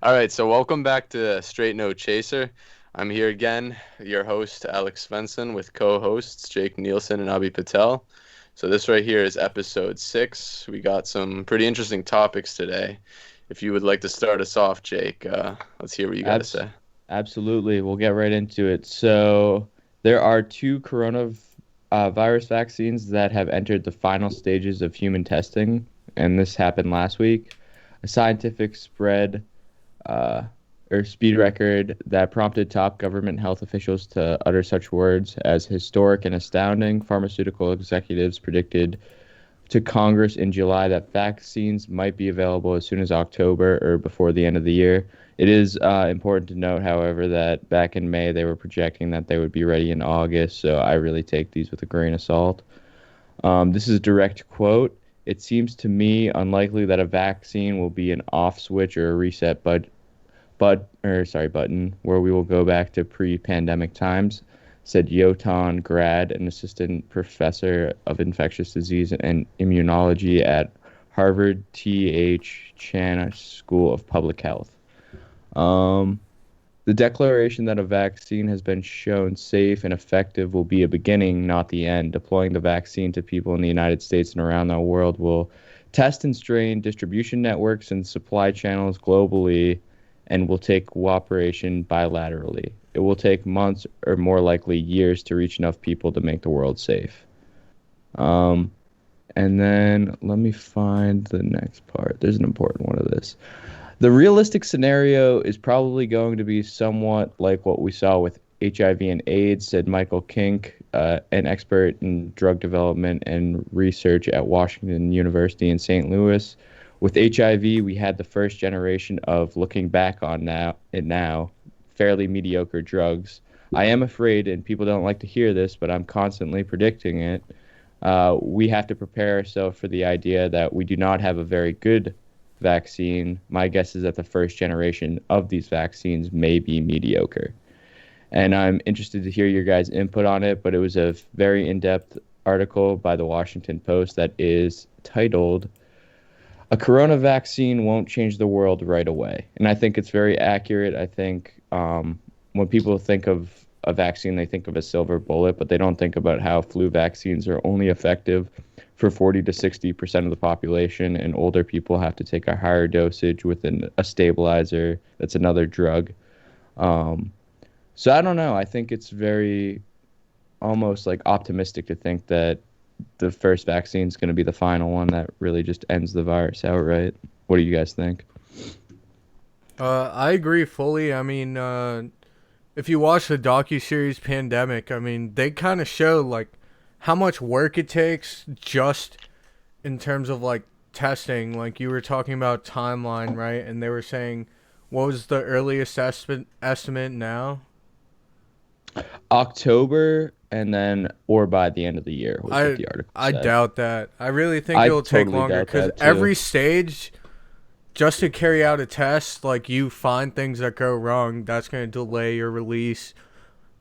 All right, so welcome back to Straight No Chaser. I'm here again, your host, Alex Svensson, with co-hosts Jake Nielsen and Abhi Patel. So this right here is episode 6. We got some pretty interesting topics today. If you would like to start us off, Jake, let's hear what you got to Abs- say. Absolutely. We'll get right into it. So, there are two coronavirus virus vaccines that have entered the final stages of human testing, and this happened last week. A scientific spread uh, or speed record that prompted top government health officials to utter such words as historic and astounding. Pharmaceutical executives predicted to Congress in July that vaccines might be available as soon as October or before the end of the year. It is important to note, however, that back in May they were projecting that they would be ready in August, so I really take these with a grain of salt. This is a direct quote. It seems to me unlikely that a vaccine will be an off switch or a reset button where we will go back to pre-pandemic times, said Yotan Grad, an assistant professor of infectious disease and immunology at Harvard T.H. Chan School of Public Health. Um, the declaration that a vaccine has been shown safe and effective will be a beginning, not the end. Deploying the vaccine to people in the United States and around the world will test and strain distribution networks and supply channels globally and will take cooperation bilaterally. It will take months or more likely years to reach enough people to make the world safe. Um, and then let me find the next part. There's an important one of this. The realistic scenario is probably going to be somewhat like what we saw with HIV and AIDS, said Michael Kink, an expert in drug development and research at Washington University in St. Louis. With HIV, we had the first generation of looking back on now fairly mediocre drugs. I am afraid, and people don't like to hear this, but I'm constantly predicting it. We have to prepare ourselves for the idea that we do not have a very good vaccine. My guess is that the first generation of these vaccines may be mediocre. And I'm interested to hear your guys' input on it, but it was a very in-depth article by the Washington Post that is titled "A Corona Vaccine Won't Change the World Right Away." And I think it's very accurate. I think when people think of a vaccine, they think of a silver bullet, but they don't think about how flu vaccines are only effective for 40 to 60% of the population, and older people have to take a higher dosage with a stabilizer. That's another drug. Um, so I don't know. I think it's very almost like optimistic to think that the first vaccine is going to be the final one that really just ends the virus outright. What do you guys think? I agree fully. I mean, if you watch the docu-series Pandemic, I mean, they kind of show like how much work it takes just in terms of like testing. Like you were talking about timeline, right? And they were saying what was the earliest estimate now? October and then or by the end of the year was what I the article I said. doubt that. I really think I it'll take totally longer doubt cuz that too. every stage just to carry out a test, like you find things that go wrong, that's going to delay your release.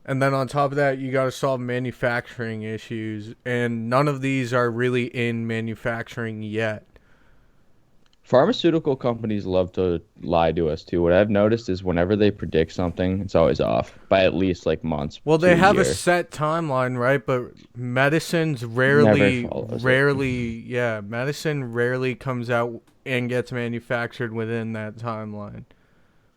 And then on top of that, you got to solve manufacturing issues, and none of these are really in manufacturing yet. Pharmaceutical companies love to lie to us too. What I've noticed is whenever they predict something, it's always off by at least like months Well, to they a have a year. set timeline, right? But medicines Never rarely, follows it. rarely, yeah, medicine rarely comes out and gets manufactured within that timeline.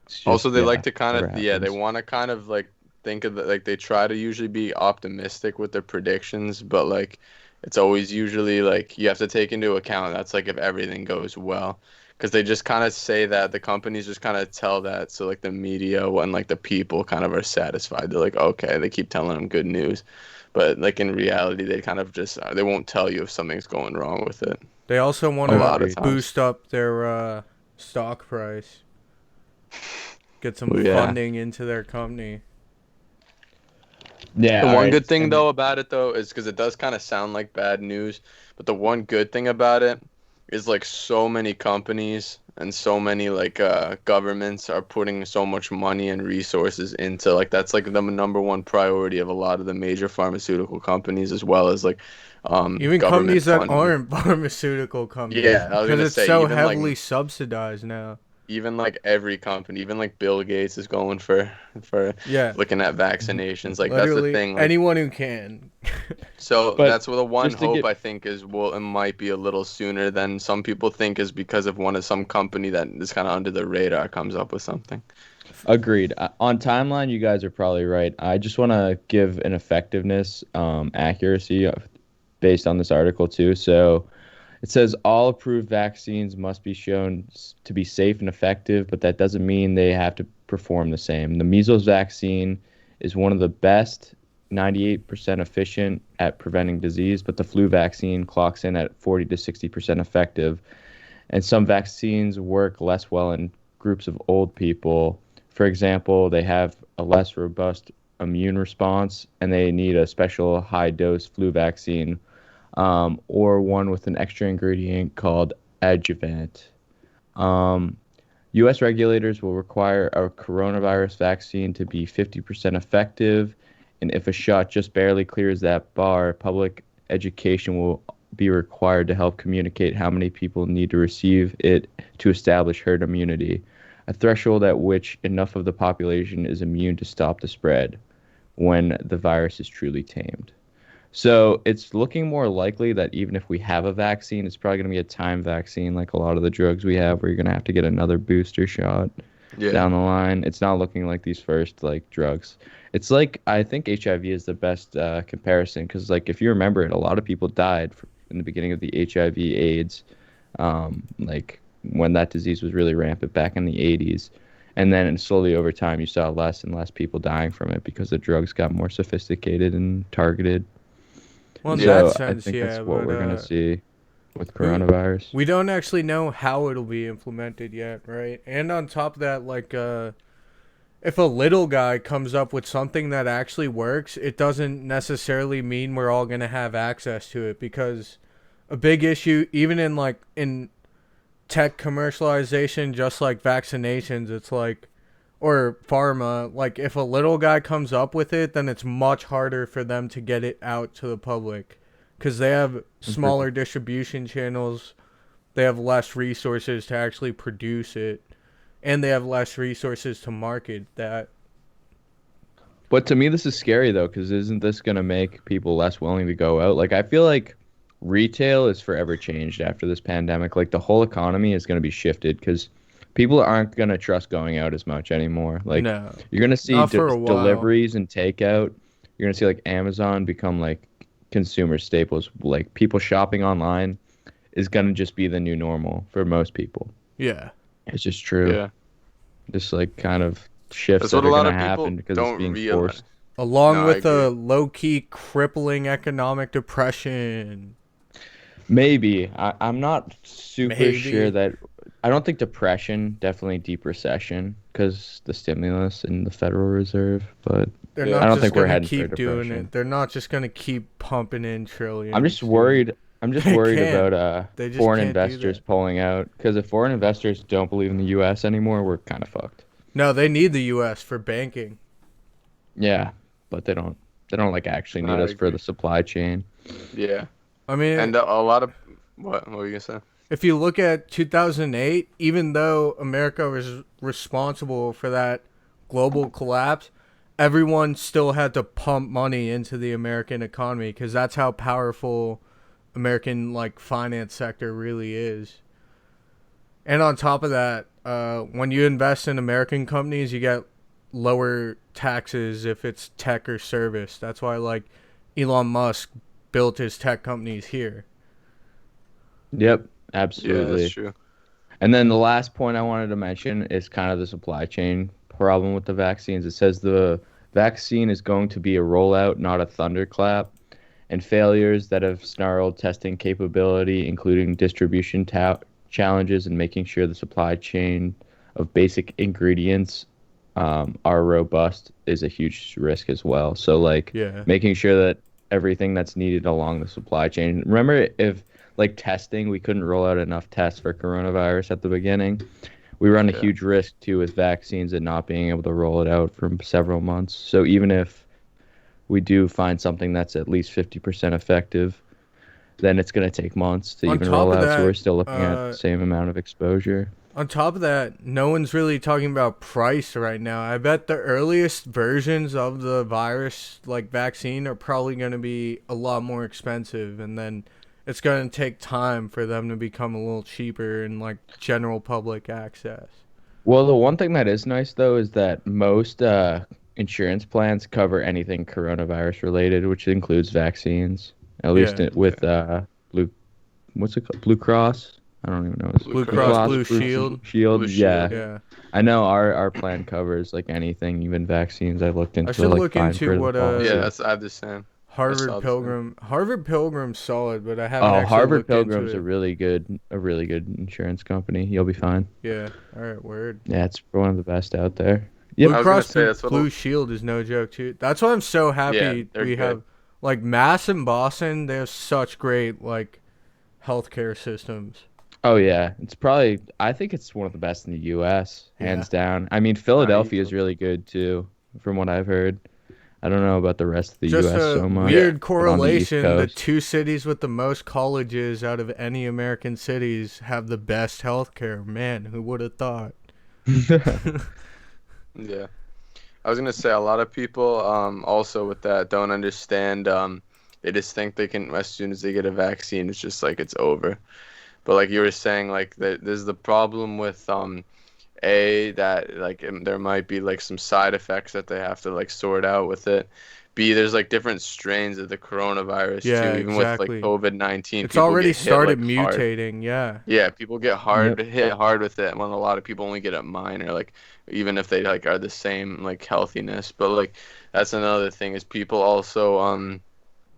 It's Also, just they like yeah, to kind never of, yeah, they happens. want to kind of like think of the, like they try to usually be optimistic with their predictions, but like it's always usually like you have to take into account that's like if everything goes well. Because they just kind of say that the companies just kind of tell that so like the media and like the people kind of are satisfied. They're like, okay, they keep telling them good news, but like in reality, they kind of just they won't tell you if something's going wrong with it They also want a to lot of Agreed. times. boost up their stock price, get some Well, yeah. funding into their company. Yeah, The all one right. good thing And though about it though is because it does kind of sound like bad news, but the one good thing about it is like so many companies and so many like governments are putting so much money and resources into like that's like the number one priority of a lot of the major pharmaceutical companies as well as like Even government companies that funding. aren't pharmaceutical companies, Yeah, I was because gonna it's say so even like heavily subsidized now. even like every company, even like Bill Gates is going for Yeah, looking at vaccinations. Like that's the literally thing. Like anyone who can. so But that's what the one just to hope get I think is well it might be a little sooner than some people think is because of some company that is kind of under the radar comes up with something. agreed. On timeline, you guys are probably right. I just want to give an effectiveness accuracy based on this article too. So it says all approved vaccines must be shown to be safe and effective, but that doesn't mean they have to perform the same. The measles vaccine is one of the best, 98% efficient at preventing disease, but the flu vaccine clocks in at 40 to 60% effective. And some vaccines work less well in groups of old people. For example, they have a less robust immune response and they need a special high dose flu vaccine, or one with an extra ingredient called adjuvant. Um, U.S. regulators will require a coronavirus vaccine to be 50% effective, and if a shot just barely clears that bar, public education will be required to help communicate how many people need to receive it to establish herd immunity, a threshold at which enough of the population is immune to stop the spread when the virus is truly tamed. So it's looking more likely that even if we have a vaccine, it's probably going to be a time vaccine, like a lot of the drugs we have, where you're going to have to get another booster shot Yeah. down the line. It's not looking like these first like drugs. It's like I think HIV is the best comparison because like if you remember it, a lot of people died in the beginning of the HIV/AIDS, like when that disease was really rampant back in the 80s. And then slowly over time, you saw less and less people dying from it because the drugs got more sophisticated and targeted. Well, in that Yeah. So I sense, think that's yeah, what but we're gonna see with we coronavirus. we don't actually know how it'll be implemented yet, right? And on top of that, like if a little guy comes up with something that actually works, it doesn't necessarily mean we're all going to have access to it because a big issue even in tech commercialization just like vaccinations, it's like or pharma, like if a little guy comes up with it, then it's much harder for them to get it out to the public cuz they have smaller distribution channels, they have less resources to actually produce it, and they have less resources to market that. But to me, this is scary though, because isn't this gonna make people less willing to go out? Like I feel like retail is forever changed after this pandemic. Like the whole economy is gonna be shifted because people aren't gonna trust going out as much anymore. Like No, you're gonna see not for a while. deliveries and takeout. You're gonna see like Amazon become like consumer staples. Like people shopping online is gonna just be the new normal for most people. Yeah. It's just true. Yeah. Just like kind of shifts That's what that a are lot gonna of happen people because it's don't being realize. forced. Along No, I with agree. a low key crippling economic depression. Maybe. I'm not super sure Maybe. that. I don't think depression, definitely deep recession because the stimulus and the Federal Reserve, but They're Yeah. I not don't just think we're gonna heading for keep doing depression. it. They're not just gonna keep pumping in I'm just trillions, dude. worried. I'm just They worried can't. about They just foreign can't do investors that. pulling out because if foreign investors don't believe in the U.S. anymore, we're kind of fucked. No, they need the US for banking. Yeah, but they don't. They don't like actually No, need I us for the agree. supply chain. Yeah. I mean, And a lot of what were you gonna say? if you look at 2008, even though America was responsible for that global collapse, everyone still had to pump money into the American economy because that's how powerful American like finance sector really is. And on top of that, when you invest in American companies, you get lower taxes if it's tech or service. That's why like Elon Musk built his tech companies here. Yep, Yeah, that's absolutely. true. And then the last point I wanted to mention is kind of the supply chain problem with the vaccines. It says the vaccine is going to be a rollout, not a thunderclap, and failures that have snarled testing capability, including distribution challenges and making sure the supply chain of basic ingredients are robust is a huge risk as well. So, like, Yeah. making sure that everything that's needed along the supply chain. Remember, if like testing, we couldn't roll out enough tests for coronavirus at the beginning. We run a Yeah. huge risk too with vaccines and not being able to roll it out for several months. So even if we do find something that's at least 50% effective, then it's going to take months to On even top roll of out. So we're that, still looking at the uh, same amount of exposure. On top of that, no one's really talking about price right now. I bet the earliest versions of the virus, like vaccine, are probably going to be a lot more expensive, and then it's going to take time for them to become a little cheaper in like general public access. Well, the one thing that is nice though is that most insurance plans cover anything coronavirus related, which includes vaccines. At least Yeah. with Blue, what's it called? Blue Cross? I don't even know. It's Blue Blue Cross, Cross, Blue Shield. Shield. Blue Yeah, Shield. Yeah. I know our plan covers like anything, even vaccines. I looked into should like look fine into for the what, policy. Yeah, I have the same. I saw the same. Harvard Pilgrim's solid, but I haven't Oh, actually Harvard looked into Pilgrim's it. a really good insurance company. You'll be fine. Yeah. All right. Word. Yeah, it's one of the best out there. Yep. Blue I was gonna Cross say that's what Blue Shield is no joke too. That's why I'm so happy they're we good. have like Mass and Boston. They have such great like healthcare systems. Oh yeah, it's probably. I think it's one of the best in the U.S. hands down. I mean, Philadelphia is really good too, from what I've heard. I don't know about the rest of the Just U.S. a so much. weird but on the East correlation. The Coast- two cities with the most colleges out of any American cities have the best healthcare. Man, who would have thought? Yeah. I was gonna say a lot of people also with that don't understand they just think they can as soon as they get a vaccine it's just like it's over. But like you were saying like there's the problem with that like there might be like some side effects that they have to like sort out with it. B, there's like different strains of the coronavirus Yeah, too. Even with like exactly. COVID-19, It's people already get hit, started like, hard. mutating. Yeah. Yeah, people get hit hard with it when a lot of people only get it minor, like even if they like are the same like healthiness. But like that's another thing is people also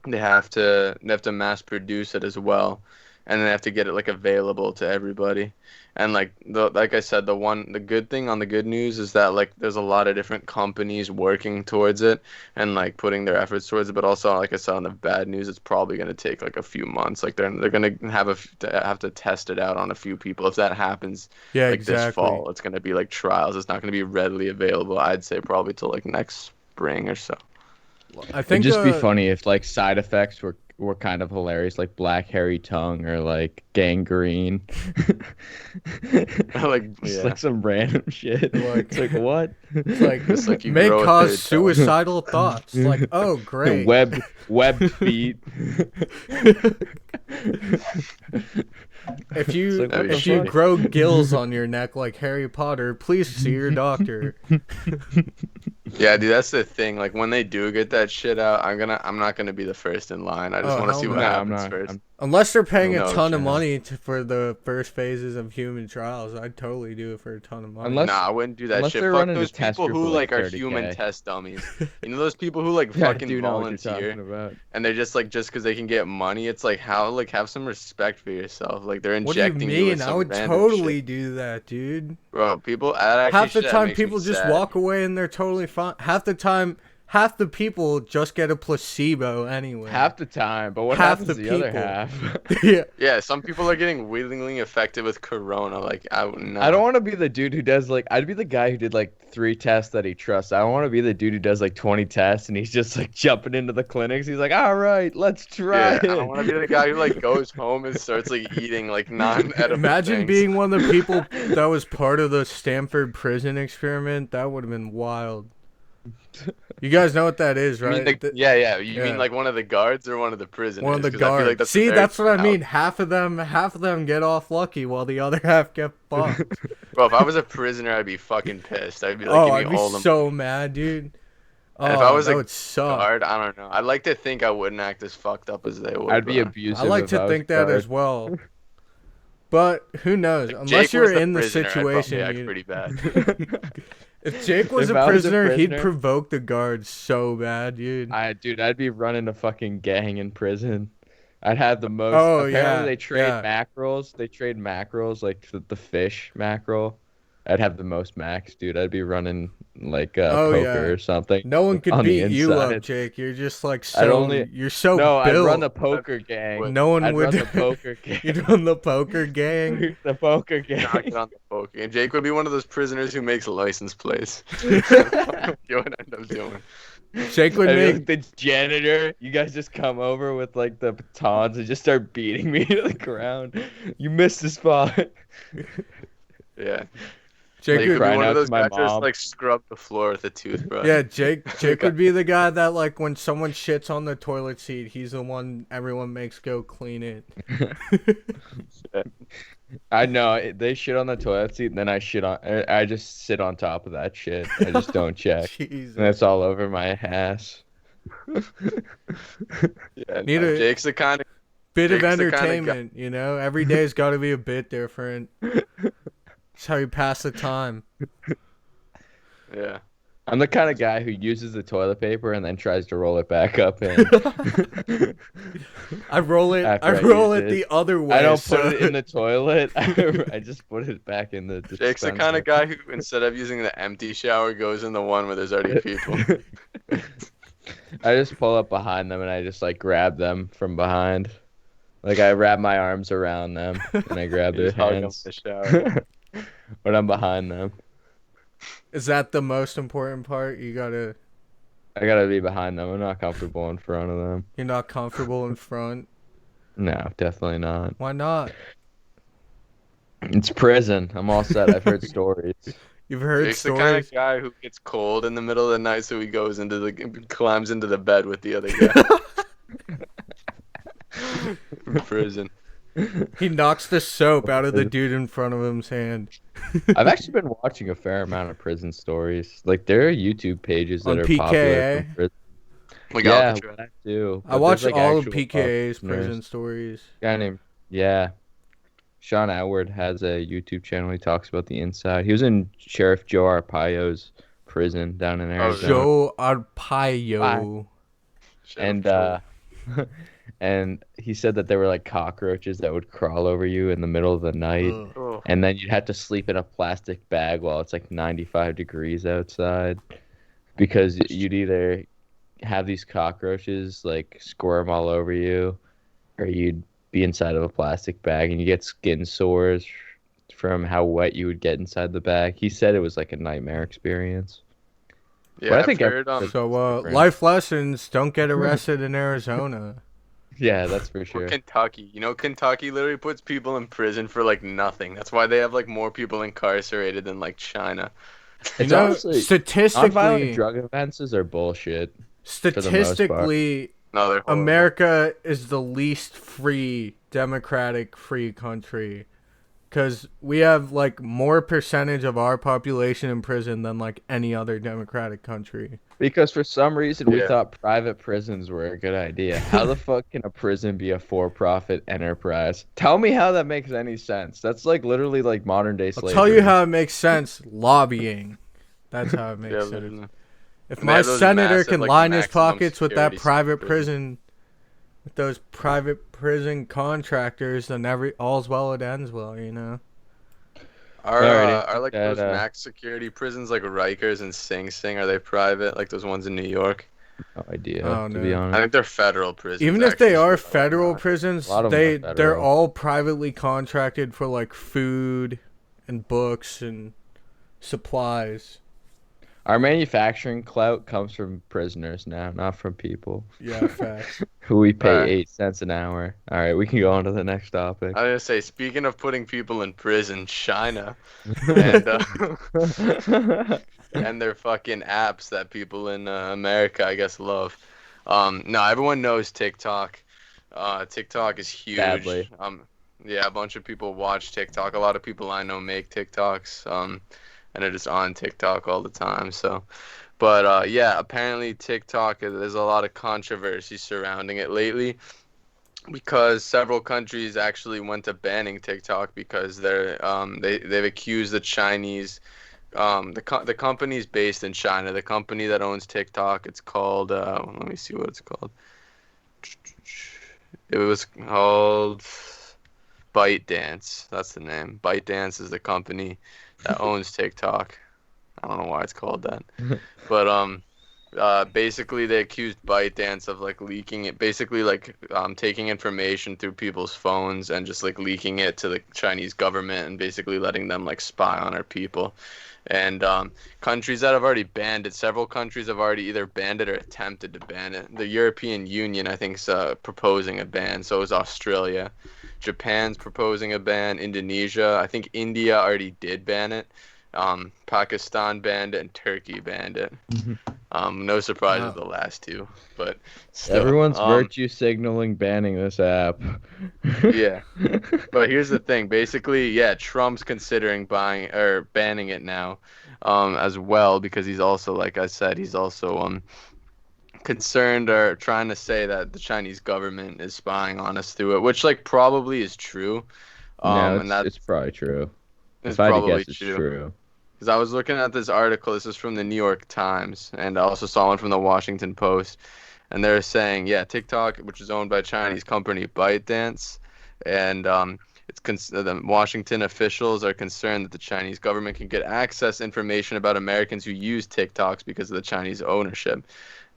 they have to mass produce it as well, and they have to get it like available to everybody. And like I said, the good thing on the good news is that like there's a lot of different companies working towards it and like putting their efforts towards it. But also, like I said, on the bad news, it's probably gonna take like a few months. Like they're gonna have to test it out on a few people. If that happens, Yeah, like this exactly. fall, it's gonna be like trials. It's not gonna be readily available. I'd say probably till like next spring or so. I It'd think just be funny if like side effects were kind of hilarious, like black hairy tongue or like gangrene. Like Just yeah. like some random shit. Like- It's like what? It's like, It's like you may grow a cause third toe. suicidal thoughts. Like, oh, great. Webbed feet. If you It's like, what if the you fuck? grow gills on your neck like Harry Potter, please see your doctor. Yeah, dude, that's the thing. Like when they do get that shit out, I'm not gonna be the first in line. I just Oh, want to hell see no. what No, I'm happens not. first. Unless they're paying No a ton of chance. money for the first phases of human trials, I'd totally do it for a ton of money. Unless- Nah, I wouldn't do that unless shit. they're Fuck running a those test people group who of, like, like are 30K. human test dummies. You know those people who like Yeah, I fucking do know what you're talking volunteer about. and they're just because they can get money. It's like how like have some respect for yourself. Like they're What do you injecting you with mean? I some would random totally shit. do that, dude. Bro, people that Half actually the shit time makes me people just sad. walk away and they're totally fine. Half the time, half the people just get a placebo anyway. Half the time, but what Half happens the the other people. half? Yeah. Yeah, some people are getting willingly affected with corona. Like I wouldn't know. I don't want to be the dude who does like. I'd be the guy who did like 3 tests that he trusts. I don't want to be the dude who does like 20 tests and he's just like jumping into the clinics. He's like, all right, let's try Yeah, it. I don't want to be the guy who like goes home and starts like eating like non-edible Imagine things. being one of the people that was part of the Stanford prison experiment. That would have been wild. You guys know what that is, You right? mean yeah. You Yeah. mean like one of the guards or one of the prisoners? One of the 'Cause I feel guards. like that's a See, very that's what I proud- mean. Half of them get off lucky, while the other half get fucked. Bro, if I was a prisoner, I'd be fucking pissed. I'd be like, Oh, give I'd me be all them. so mad, dude. Oh, And if I was that a would suck. guard, I don't know. I'd like to think I wouldn't act as fucked up as they would. I'd be but- abusive. I like if to was think that guard. as well. But who knows? Like, Unless Jake you're was the in the prisoner, I'd probably situation, act you- pretty bad. if Jake was If a I was a prisoner, he'd prisoner- provoke the guards so bad, dude. I'd be running a fucking gang in prison. I'd have the most. Oh, Apparently yeah, they trade yeah. mackerels. They trade mackerels like the fish mackerel. I'd have the most max, dude. I'd be running like Oh, poker yeah. or something. No one could on the beat you up, inside. Jake. You're just like I'd so. only- You're so No, I'd built. run the poker gang. No one I'd would. run the poker gang. You'd run the poker gang. The poker gang. Knock it on the poker. And Jake would be one of those prisoners who makes license plates. You would end up doing. Jake would I'd be make. like the janitor. You guys just come over with like the batons and just start beating me to the ground. You missed the spot. Yeah. Jake Like, you would, could be Crying one of out to those my guys just mom. like scrub the floor with a toothbrush. yeah, Jake The Jake guy- would be the guy that like when someone shits on the toilet seat, he's the one everyone makes go clean it. I know they shit on the toilet seat, and then I just sit on top of that shit. I just don't check, Jesus. and it's all over my ass. Yeah, Need no, a bit of Jake's the kind of guy. entertainment, you know? Every day's got to be a bit different. That's how you pass the time. Yeah. I'm the kind of guy who uses the toilet paper and then tries to roll it back up in. I roll it After I use it. the other way. I don't so... put it in the toilet. I just put it back in the Jake's the kind of dispenser. guy who, instead of using the empty shower, goes in the one where there's already people. I just pull up behind them and I just like grab them from behind. Like I wrap my arms around them and I grab You their just hug 'em in hands the shower. when I'm behind them. Is that the most important part? I gotta be behind them. I'm not comfortable in front of them. You're not comfortable in front? No, definitely not. Why not? It's prison. I'm all set. I've heard stories. You've heard Jake's the kind stories. of guy who gets cold in the middle of the night, so he climbs into the bed with the other guy. From prison. He knocks the soap out of the dude in front of him's hand. I've actually been watching a fair amount of prison stories. Like there are YouTube pages that On are PKA? popular from prison. Like Yeah, Alcatraz. I do. I But watch there's, like, all of actual PKA's prisoners. prison stories. Guy named Sean Atwood has a YouTube channel. He talks about the inside. He was in Sheriff Joe Arpaio's prison down in Arizona. Joe Arpaio. And Sheriff and he said that there were like cockroaches that would crawl over you in the middle of the night, Ugh. Joe. Oh, and then you'd have to sleep in a plastic bag while it's like 95 degrees outside, because you'd either have these cockroaches like squirm all over you, or you'd be inside of a plastic bag and you get skin sores from how wet you would get inside the bag. He said it was like a nightmare experience. yeah, But I I've think heard, So, different. life lessons, don't get arrested in Arizona. Yeah, that's for or sure. Kentucky. You know, Kentucky literally puts people in prison for like nothing. That's why they have like more people incarcerated than like China. You It's know, honestly nonviolent statistically, drug offenses are bullshit. most part. statistically, No, they're horrible. America is the least free, democratic, free country. Because we have, like, more percentage of our population in prison than, like, any other democratic country. Because for some reason we Yeah. thought private prisons were a good idea. How the fuck can a prison be a for-profit enterprise? Tell me how that makes any sense. That's like literally like modern day I'll slavery. tell you how it makes sense. Lobbying. That's how it makes Yeah, sense. literally. If And they my have those senator massive, can like, line his maximum pockets with that security private prison. with those private prison contractors, then all's well that ends well, you know? Are like that, those max security prisons like Rikers and Sing Sing, are they private? Like those ones in New York? No idea, Oh, to no. be I honest. think they're federal prisons. Even if they actually, are so they're federal not. prisons, A lot of them are they're federal. all privately contracted for like food and books and supplies. Our manufacturing clout comes from prisoners now, not from people Yeah, facts. who we pay Right. 8 cents an hour. All right, we can go on to the next topic. I was gonna say, speaking of putting people in prison, China and and their fucking apps that people in America, I guess, love. No, everyone knows TikTok. TikTok is huge. Sadly. Yeah, a bunch of people watch TikTok. A lot of people I know make TikToks. And they're just on TikTok all the time. So, but yeah, apparently TikTok, there's a lot of controversy surrounding it lately, because several countries actually went to banning TikTok because they've accused the Chinese, the company's based in China. The company that owns TikTok, it's called let me see what it's called. It was called ByteDance. That's the name. ByteDance is the company that owns TikTok. I don't know why it's called that. But Basically they accused ByteDance of like leaking it, basically like taking information through people's phones and just like leaking it to the Chinese government and basically letting them like spy on our people. And countries that have already banned it, several countries have already either banned it or attempted to ban it. The European Union, I think, is proposing a ban. So is Australia. Japan's proposing a ban. Indonesia, I think India already did ban it. Pakistan banned it and Turkey banned it. No surprise with the last two, but still, Everyone's virtue signaling banning this app. Yeah, but here's the thing. Basically, yeah, Trump's considering buying or banning it now, as well because he's also, like I said, he's also concerned or trying to say that the Chinese government is spying on us through it, which like probably is true. No, And it's probably true. it's If I had to probably guess, it's true. true. Because I was looking at this article. This is from the New York Times, and I also saw one from the Washington Post. And they're saying, yeah, TikTok, which is owned by Chinese company ByteDance, and the Washington officials are concerned that the Chinese government can get access information about Americans who use TikToks because of the Chinese ownership.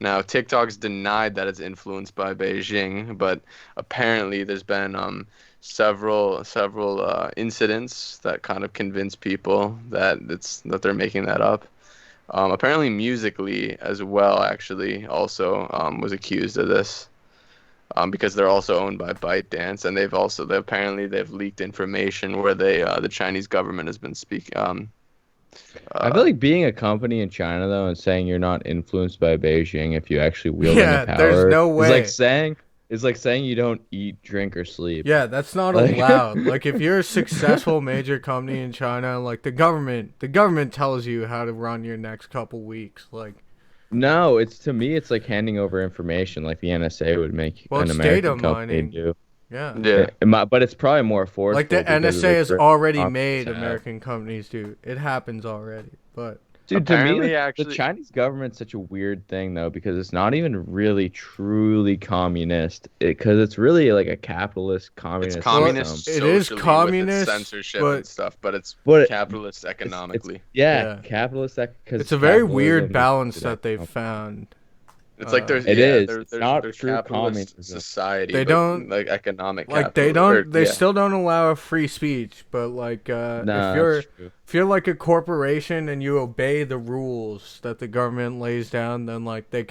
Now, TikTok's denied that it's influenced by Beijing, but apparently there's been several incidents that kind of convince people that they're making that up. Apparently, Musically as well, actually, also was accused of this because they're also owned by ByteDance, and apparently they've leaked information where the Chinese government has been speaking. I feel like being a company in China though and saying you're not influenced by Beijing if you actually wield any power there's no way. It's like saying you don't eat, drink, or sleep. Yeah, that's not allowed. Like if you're a successful major company in China, like the government tells you how to run your next couple weeks. Like No, to me it's like handing over information like the NSA would make an it's American data company mining. do. Yeah. Yeah. But it's probably more forceful. Like the because of NSA has grip already Congress made have. American companies do. It happens already. But Dude, to me, Apparently, the actually, Chinese government's such a weird thing, though, because it's not even really truly communist. Because it's really like a capitalist it's communist communist system. It is socially communist, with its censorship but- and stuff, but it's But capitalist economically. Yeah, Yeah. capitalist. Because it's a very weird balance that they've found. It's like there's It is. It's there's not there's true capitalist communism. society. They but, don't- like economic Like they capital, don't. They yeah. still don't allow free speech. But like, That's true. if you're like a corporation and you obey the rules that the government lays down, then like they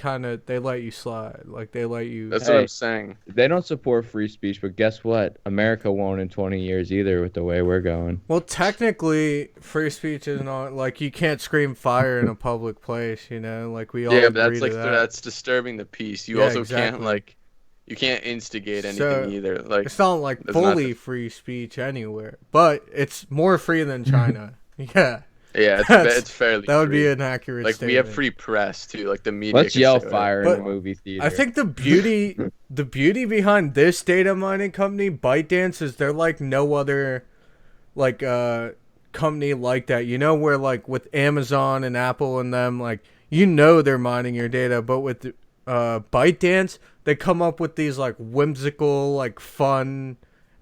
let you slide. Like they let you. That's what I'm saying. They don't support free speech, but guess what? America won't in 20 years either with the way we're going. Well, technically, free speech is not like you can't scream fire in a public place. You know, like we all Yeah, agree but that's to like that. that's disturbing the peace. You Yeah, also exactly. can't you can't instigate anything So, either. Like It's not like that's not fully free speech anywhere, but it's more free than China. Yeah, yeah, That's- it's fairly that would be free. an accurate Like statement. we have free press too. Like the media. Let's can yell say fire whatever in they the want. movie theater. I think the beauty behind this data mining company, ByteDance, is they're like no other like company like that. You know, where like with Amazon and Apple and them, like they're mining your data, but with ByteDance, they come up with these like whimsical, like fun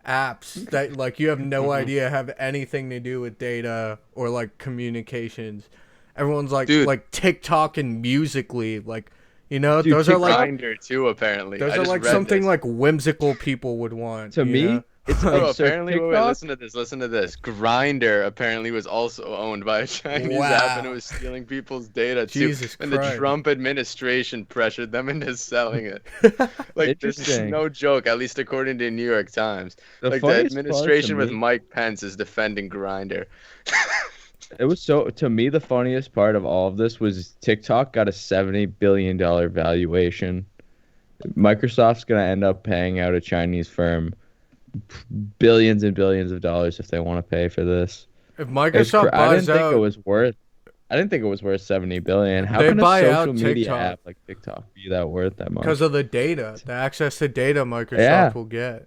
apps that like you have no idea have anything to do with data or like communications. Everyone's like Dude. like TikTok and Musically, like Dude, those are like Grindr too. Apparently, those I are just like read something this. like whimsical people would want. To you me, know? it's Bro, absurd. apparently, wait, TikTok? listen to this. Grinder apparently was also owned by a Chinese app, and it was stealing people's data too. Jesus and the Christ. Trump administration pressured them into selling it. Like this is Interesting. no joke, at least according to New York Times. The Like the funniest part to administration with me- Mike Pence is defending Grinder. It was to me, the funniest part of all of this was TikTok got a $70 billion valuation. Microsoft's going to end up paying out a Chinese firm billions and billions of dollars if they want to pay for this. If It's Microsoft I buys didn't think out, it was worth. I didn't think it was worth 70 billion. How They can a buy out social media TikTok. app like TikTok be that worth that much? because of the data, the access to data Microsoft Yeah. will get.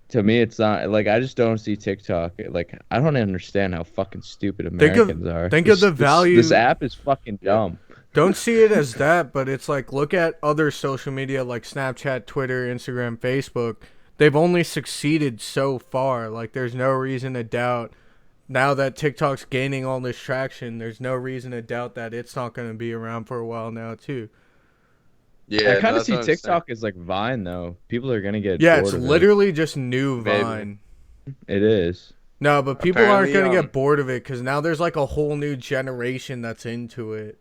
To me, it's not like I just don't see TikTok. Like I don't understand how fucking stupid Think of- Americans are. think of the value- This app is fucking dumb. Don't see it as that, but it's like look at other social media like Snapchat, Twitter, Instagram, Facebook. They've only succeeded so far. Like there's no reason to doubt now that TikTok's gaining all this traction, there's no reason to doubt that it's not going to be around for a while now too. I Yeah, no, kind of that's see what I'm saying. TikTok as like Vine though. People are gonna get Yeah, it's bored of it. literally just new Maybe. Vine. It is. No, but people aren't Apparently, gonna get bored of it because now there's like a whole new generation that's into it.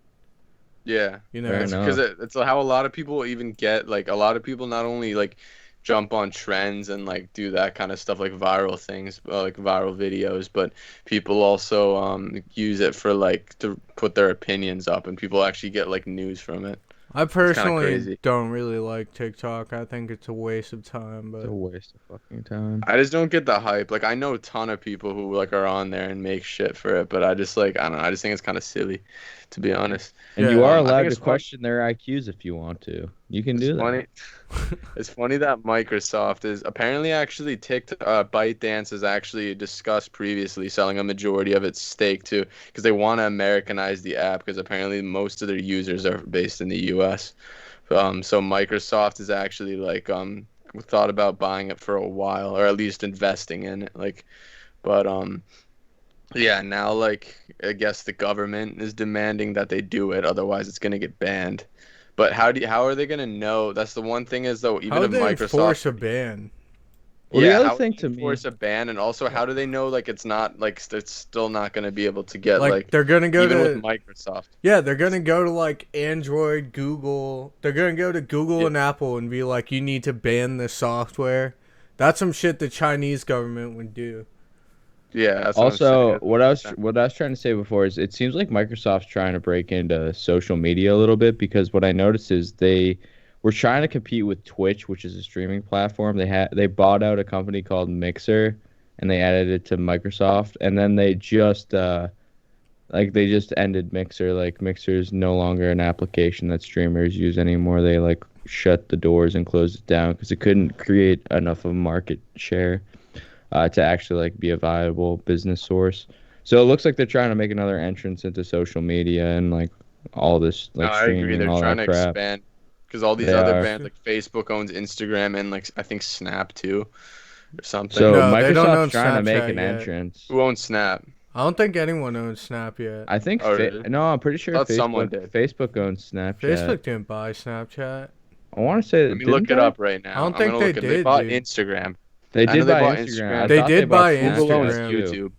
yeah, You Fair know. it's because enough. it's how a lot of people even get like a lot of people not only like jump on trends and like do that kind of stuff like viral things, like viral videos, but people also use it for like to put their opinions up, and people actually get like news from it. I It's kind of personally crazy. don't really like TikTok. I think it's a waste of time, It's a but waste of fucking time. I just don't get the hype. Like I know a ton of people who like are on there and make shit for it, but I just like I don't know. I just think it's kind of silly, to be honest. And you yeah. are I think allowed to it's fun. question their IQs if you want to. You can It's do that. funny. It's funny that Microsoft is apparently actually ByteDance has actually discussed previously selling a majority of its stake to because they want to Americanize the app because apparently most of their users are based in the US. So Microsoft is actually like thought about buying it for a while or at least investing in it. Like, but yeah, now like I guess the government is demanding that they do it, otherwise it's gonna get banned. But how are they gonna know? That's the one thing is though, How even would if they Microsoft, enforce a ban? Well, the yeah, other how would thing they to me, enforce a ban? And also, how do they know like it's not like it's still not gonna be able to get Like like they're gonna go even with to Microsoft? yeah, they're gonna go to like Android, Google. They're gonna go to Google Yeah, and Apple and be like, you need to ban this software. That's some shit the Chinese government would do. yeah, that's what I'm saying. also That's what I'm saying. what I was trying to say before is it seems like Microsoft's trying to break into social media a little bit because what I noticed is they were trying to compete with Twitch, which is a streaming platform. They bought out a company called Mixer and they added it to Microsoft, and then they just ended Mixer. Like Mixer is no longer an application that streamers use anymore. They like shut the doors and closed it down because it couldn't create enough of a market share to actually like be a viable business source. So it looks like they're trying to make another entrance into social media and like all this No, like I agree. streaming and They're all trying that to crap. expand because all these They other are. brands like Facebook owns Instagram and like I think Snap too or something. So No, they don't Microsoft's own trying to make Snapchat an yet. entrance. Who owns Snap? I don't think anyone owns Snap yet. I think Oh, really? no, I'm pretty I sure thought someone did. Facebook owns Snapchat. Facebook didn't buy Snapchat. I want to say Let me didn't look it they? up right I now. don't I'm think gonna they look at. They did, bought dude. Instagram. They I know did they buy bought Instagram. I Instagram. They thought they did bought buy Google owns Snapchat Instagram. too. YouTube.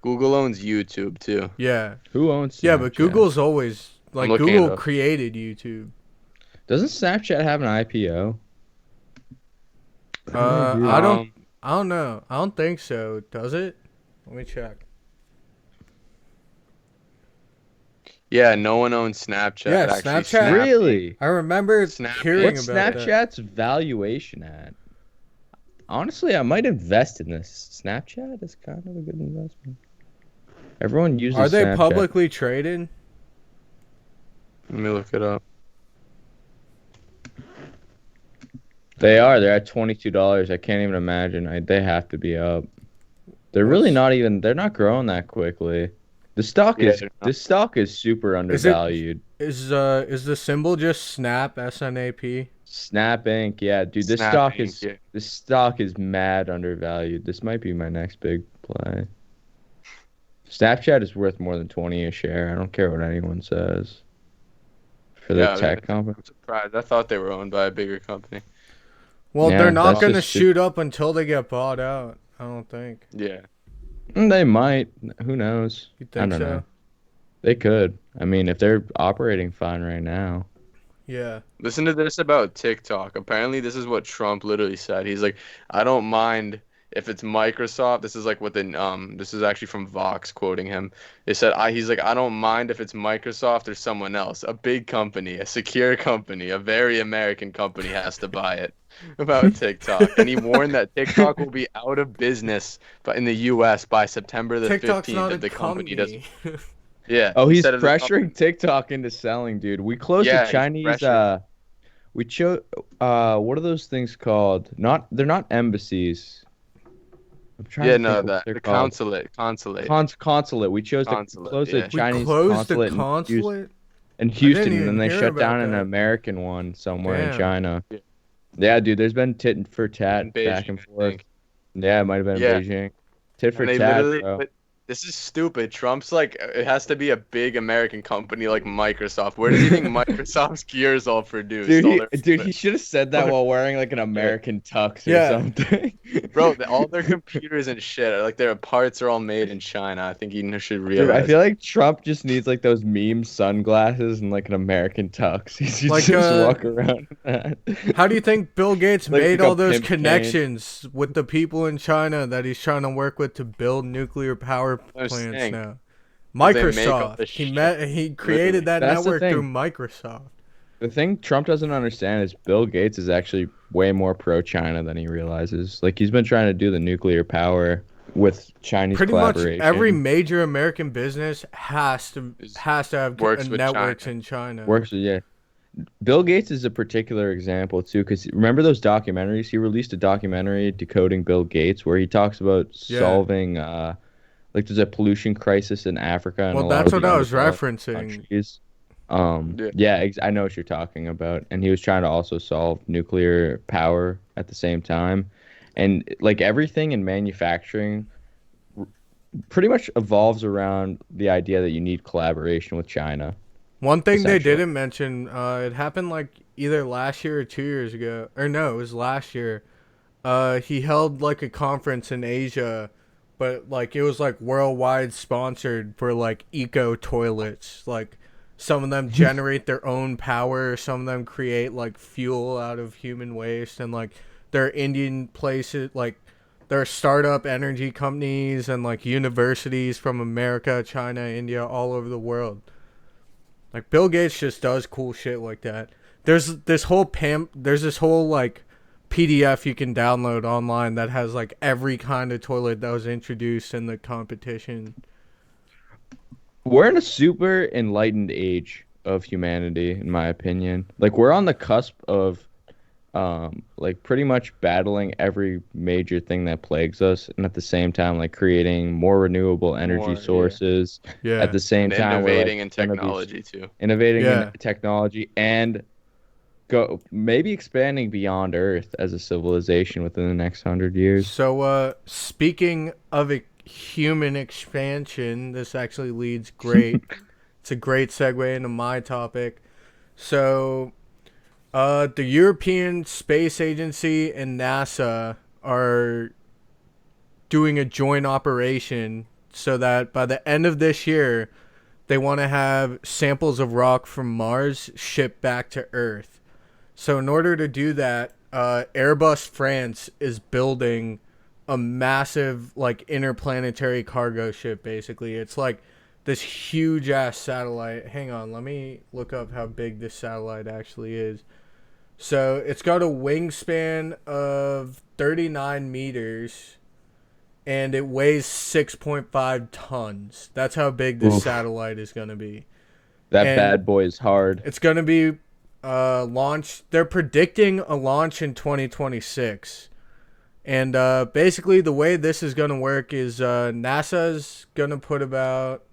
Google owns YouTube too. Yeah. Who owns Yeah, but Snapchat? Google's always I'm like looking it Google up. created YouTube. Doesn't Snapchat have an IPO? How did I do I that? don't Um, I don't know. I don't think so. Does it? Let me check. yeah, no one owns Snapchat. Yeah, Actually, Snapchat. Snap Inc. Really? I remember Snap hearing What's Inc. about that. Snapchat's valuation at? Honestly, I might invest in this. Snapchat is kind of a good investment. Everyone uses Are they Snapchat. publicly traded? Let me look it up. They are. They're at $22. I can't even imagine. They have to be up. They're really What's not even. They're not growing that quickly. The stock Yeah, is. they're not. This stock is super is it undervalued. is the symbol just Snap SNAP? Snap Inc. Yeah, dude. This Snap stock Inc. is. Yeah. This stock is mad undervalued. This might be my next big play. Snapchat is worth more than 20 a share. I don't care what anyone says. For the Yeah, tech company. I'm surprised. I thought they were owned by a bigger company. Well, Yeah, they're not that's gonna just shoot up until they get bought out. I don't think. Yeah. They might. Who knows? You I think don't so? know. They could. I mean, if they're operating fine right now. Yeah. Listen to this about TikTok. Apparently, this is what Trump literally said. He's like, I don't mind if it's Microsoft. This is like what the this is actually from Vox quoting him. They said he's like, I don't mind if it's Microsoft or someone else. A big company, a secure company, a very American company has to buy it. About TikTok. And he warned that TikTok will be out of business but in the US by September the TikTok's 15th not a if the company doesn't. company. Yeah, Oh, he he's said if the pressuring TikTok into selling, dude. We closed a yeah, he's Chinese pressuring. we chose what are those things called? They're not embassies. I'm trying Yeah, to no, think what they're the called. consulate. Consulate. We chose to Consulate, close a yeah. We Chinese closed the consulate consulate. in I didn't Houston, and then even they hear shut about down an that. American one somewhere in Damn. China. Yeah. Yeah, dude, there's been tit for In tat back Beijing, and I forth. think. Yeah, it might have been in Yeah, Beijing. Tit for and they tat, literally bro. but This is stupid. Trump's like, it has to be a big American company like Microsoft. Where does he think Microsoft's gears all produced? All their, Dude, he should have said that while wearing like an yeah, American tux or Yeah, something. bro, all their computers and shit, like their parts are all made in China. I think you should Dude, I realize feel that. like Trump just needs like those meme sunglasses and like an American tux. He should like just walk around in how do you that. think Bill Gates Like made a all those pimp cane. connections with the people in China that he's trying to work with to build nuclear power I was plants saying, now? because they make all Microsoft. this shit, He created literally. that That's the network through thing. Microsoft. The thing Trump doesn't understand is Bill Gates is actually way more pro-China than he realizes. Like he's been trying to do the nuclear power with Chinese Pretty much every collaboration. major American business has to Is have works with networks China. in China. Works, yeah. Bill Gates is a particular example too, because remember those documentaries? He released a documentary decoding Bill Gates where he talks about Yeah. solving like there's a pollution crisis in Africa and Well, a lot that's of what the I was undeveloped referencing. countries. Yeah. Yeah, I know what you're talking about. And he was trying to also solve nuclear power at the same time. And like everything in manufacturing pretty much evolves around the idea that you need collaboration with China, One thing they essentially. didn't mention, it happened like either last year or 2 years ago, or no, it was last year. He held like a conference in Asia, but like it was like worldwide sponsored for like eco toilets. Like some of them generate their own power, some of them create like fuel out of human waste, and like they're Indian places, like there are startup energy companies and like universities from America, China, India, all over the world. Like Bill Gates just does cool shit like that. There's this whole like PDF you can download online that has like every kind of toilet that was introduced in the competition. We're in a super enlightened age of humanity, in my opinion. Like we're on the cusp of like pretty much battling every major thing that plagues us, and at the same time like creating more renewable energy More, yeah. sources. At Yeah. the same And time, we're like innovating in gonna be technology too. innovating in Yeah. technology and go maybe expanding beyond Earth as a civilization within the next 100 years. So speaking of a human expansion, this actually leads great. It's a great segue into my topic. So the European Space Agency and NASA are doing a joint operation so that by the end of this year, they want to have samples of rock from Mars shipped back to Earth. So, in order to do that, Airbus France is building a massive, like, interplanetary cargo ship, basically. It's like this huge ass satellite. Hang on, let me look up how big this satellite actually is. So, it's got a wingspan of 39 meters and it weighs 6.5 tons. That's how big this Oof, satellite is going to be. that And bad boy is hard. it's going to be launched. They're predicting a launch in 2026. And basically, the way this is going to work is NASA's going to put about.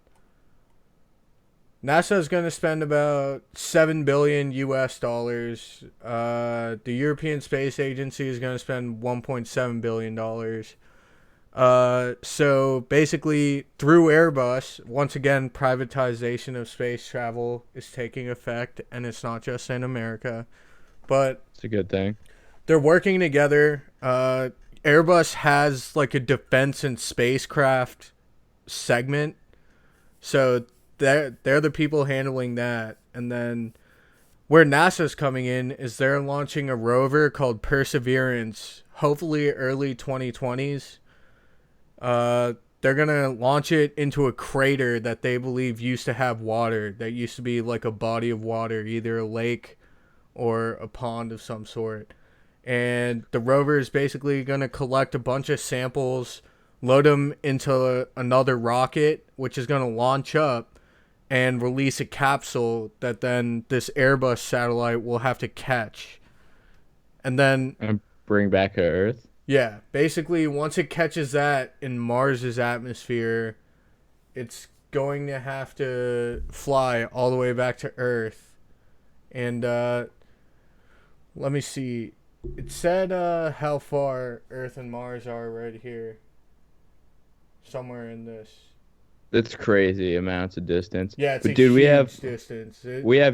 NASA is going to spend about 7 billion US dollars. The European Space Agency is going to spend 1.7 billion dollars. So basically, through Airbus, once again, privatization of space travel is taking effect, and it's not just in America, but It's a good thing. they're working together. Airbus has like a defense and spacecraft segment, so they're the people handling that, and then where NASA's coming in is they're launching a rover called Perseverance, hopefully early 2020s. They're gonna launch it into a crater that they believe used to have water. That used to be like a body of water, either a lake or a pond of some sort. And the rover is basically gonna collect a bunch of samples, load them into another rocket, which is gonna launch up and release a capsule that then this Airbus satellite will have to catch. And then And bring back to Earth. yeah, basically, once it catches that in Mars's atmosphere, it's going to have to fly all the way back to Earth. And let me see. It said how far Earth and Mars are right here. Somewhere in this. It's crazy amounts of distance. Yeah, it's a But dude, we have huge distance.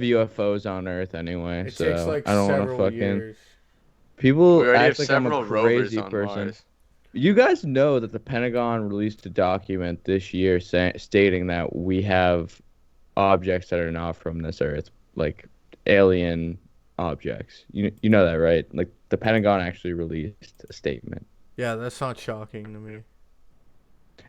UFOs on Earth anyway, It takes so like I don't want to several fucking. years. We People already have act like I'm a several rovers crazy on person. Mars. You guys know that the Pentagon released a document this year stating that we have objects that are not from this Earth, like alien objects. You know that, right? Like the Pentagon actually released a statement. Yeah, that's not shocking to me.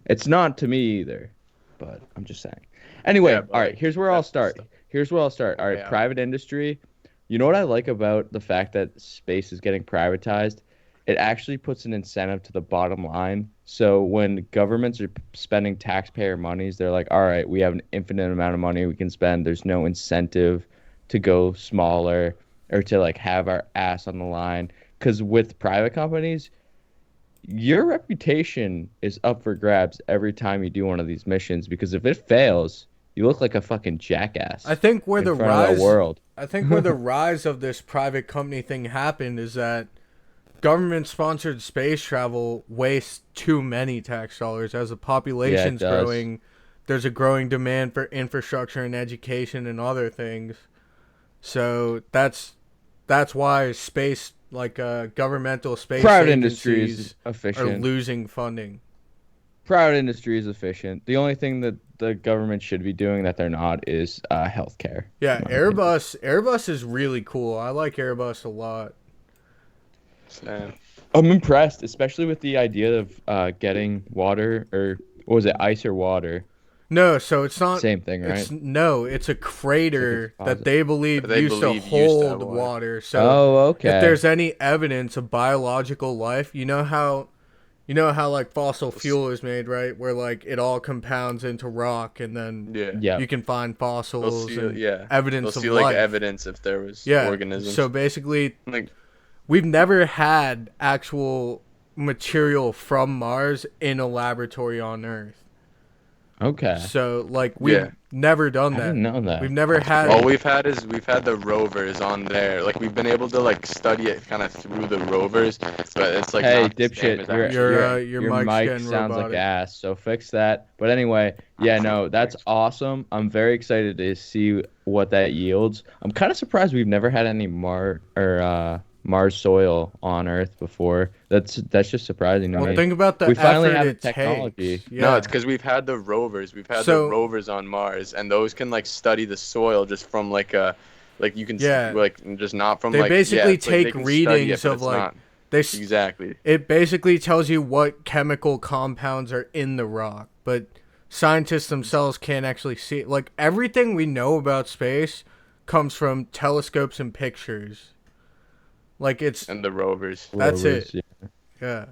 It's not to me either, but I'm just saying. Yeah, Anyway, but all right, like here's where I'll that's the start. stuff. Here's where I'll start. All Okay, right, private industry. You know what I like about the fact that space is getting privatized? It actually puts an incentive to the bottom line. So when governments are spending taxpayer monies, they're like, all right, we have an infinite amount of money we can spend. There's no incentive to go smaller or to like have our ass on the line. Because with private companies, your reputation is up for grabs every time you do one of these missions because if it fails, you look like a fucking I jackass think where in the front of the rise world. I think where the rise of this private company thing happened is that government sponsored space travel wastes too many tax dollars. As the Yeah, it population's does. growing, there's a growing demand for infrastructure and education and other things. So that's why space like governmental space Private industry is agencies are efficient. losing funding. Private industry is efficient. The only thing that the government should be doing that they're not is healthcare. Yeah, In my opinion. Airbus is really cool. I like Airbus a lot. Same. I'm impressed, especially with the idea of getting water or what was it, ice or water? No, so it's not. Same thing, right? It's a It's like a crater that composite. they believe They used to believe used to have hold water. water. So Oh, if okay. there's any evidence of biological life, you know how like fossil fuel is made, right? Where like it all compounds into rock, and then Yeah. Yeah. you can find They'll fossils see, and yeah. They'll evidence of see like life. evidence if there was Yeah. So organisms. basically, Like, we've never had actual material from Mars in a laboratory on Earth. Okay. So like we've yeah. never done I that. didn't know We've that. never That's had. All great. we've had the rovers on there. Like we've been able to like study it kind of through the rovers, but it's like Hey, not the same dipshit, as your actually your going. Your your mic's mic getting sounds like robotic. ass, so fix that. But anyway, yeah, no, that's awesome. I'm very excited to see what that yields. I'm kind of surprised we've never had any Mars soil on Earth before. That's just surprising to Well, me. think about We the finally effort have the it takes. technology. No, Yeah. it's because we've had the rovers. We've had the So rovers on Mars, and those can like study the soil just from like a, like you can yeah, like just not from they like yeah, basically it's like they take can study it, readings but of it's like not they. exactly. It basically tells you what chemical compounds are in the rock, but scientists themselves can't actually see it. Like everything we know about space comes from telescopes and pictures. Like it's And the rovers. that's Rovers. it. Yeah. Yeah.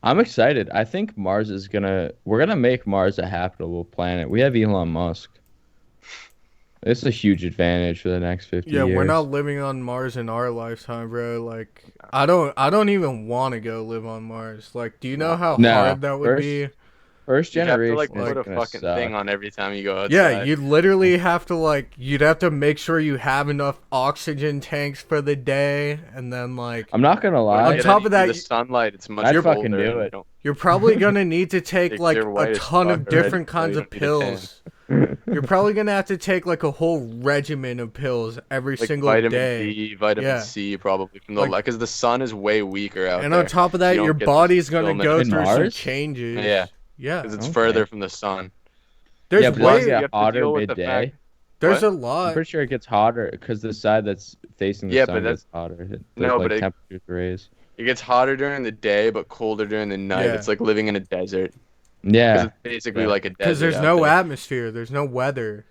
I'm excited. I think we're gonna make Mars a habitable planet. We have Elon Musk. It's a huge advantage for the next 50 Yeah, we're years. not living on Mars in our lifetime, bro. Like I don't even want to go live on Mars. Like, do you know No. how No, hard that would first be? first You'd have to like generation is put Like a gonna fucking thing suck. on every time you go yeah, outside. you'd literally have to like you'd have to make sure you have enough oxygen tanks for the day, and then like I'm not gonna When you on lie. get top any of through that the sunlight, it's much I'd you're fucking colder, do and you it. don't. you're probably gonna need to take You're like a white as ton fuck of already, different so kinds you of don't need a tan. pills. You're probably gonna have to take like a whole regimen of pills every Like single vitamin day. D, vitamin Yeah. C, probably from the Like light, because the sun is way weaker out and on there, top of so you that, your don't get this body's gonna filament go In through some Mars? Yeah, changes. Yeah. because it's Okay. further from the sun. There's Yeah, but doesn't Plus, it you way get have to hotter deal with the fact. midday? there's What? a I'm lot. pretty sure it gets hotter because the side that's facing the Yeah, but sun that's gets hotter. The no, but like temperatures raise. it gets hotter during the day, but colder during the night. Yeah. It's like living in a desert, because Yeah. it's basically Yeah. like a Because desert there's out no there. atmosphere. There's no weather.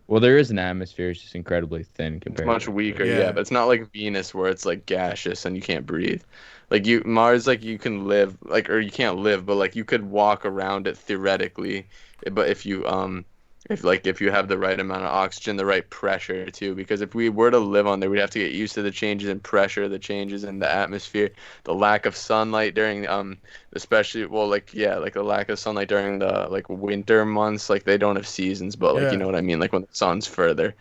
Well, there is an atmosphere. It's just incredibly thin It's compared much to weaker, Earth. yeah, Yeah. but it's not like Venus where it's like gaseous and you can't breathe. Like you Mars, like you can live, like or you can't live, but like you could walk around it theoretically. But if you have the right amount of oxygen, the right pressure too, because if we were to live on there, we'd have to get used to the changes in pressure, the changes in the atmosphere, the lack of sunlight during especially well, like yeah, like the lack of sunlight during the like winter months. Like they don't have seasons, but like you know Yeah. what I mean. Like when the sun's further.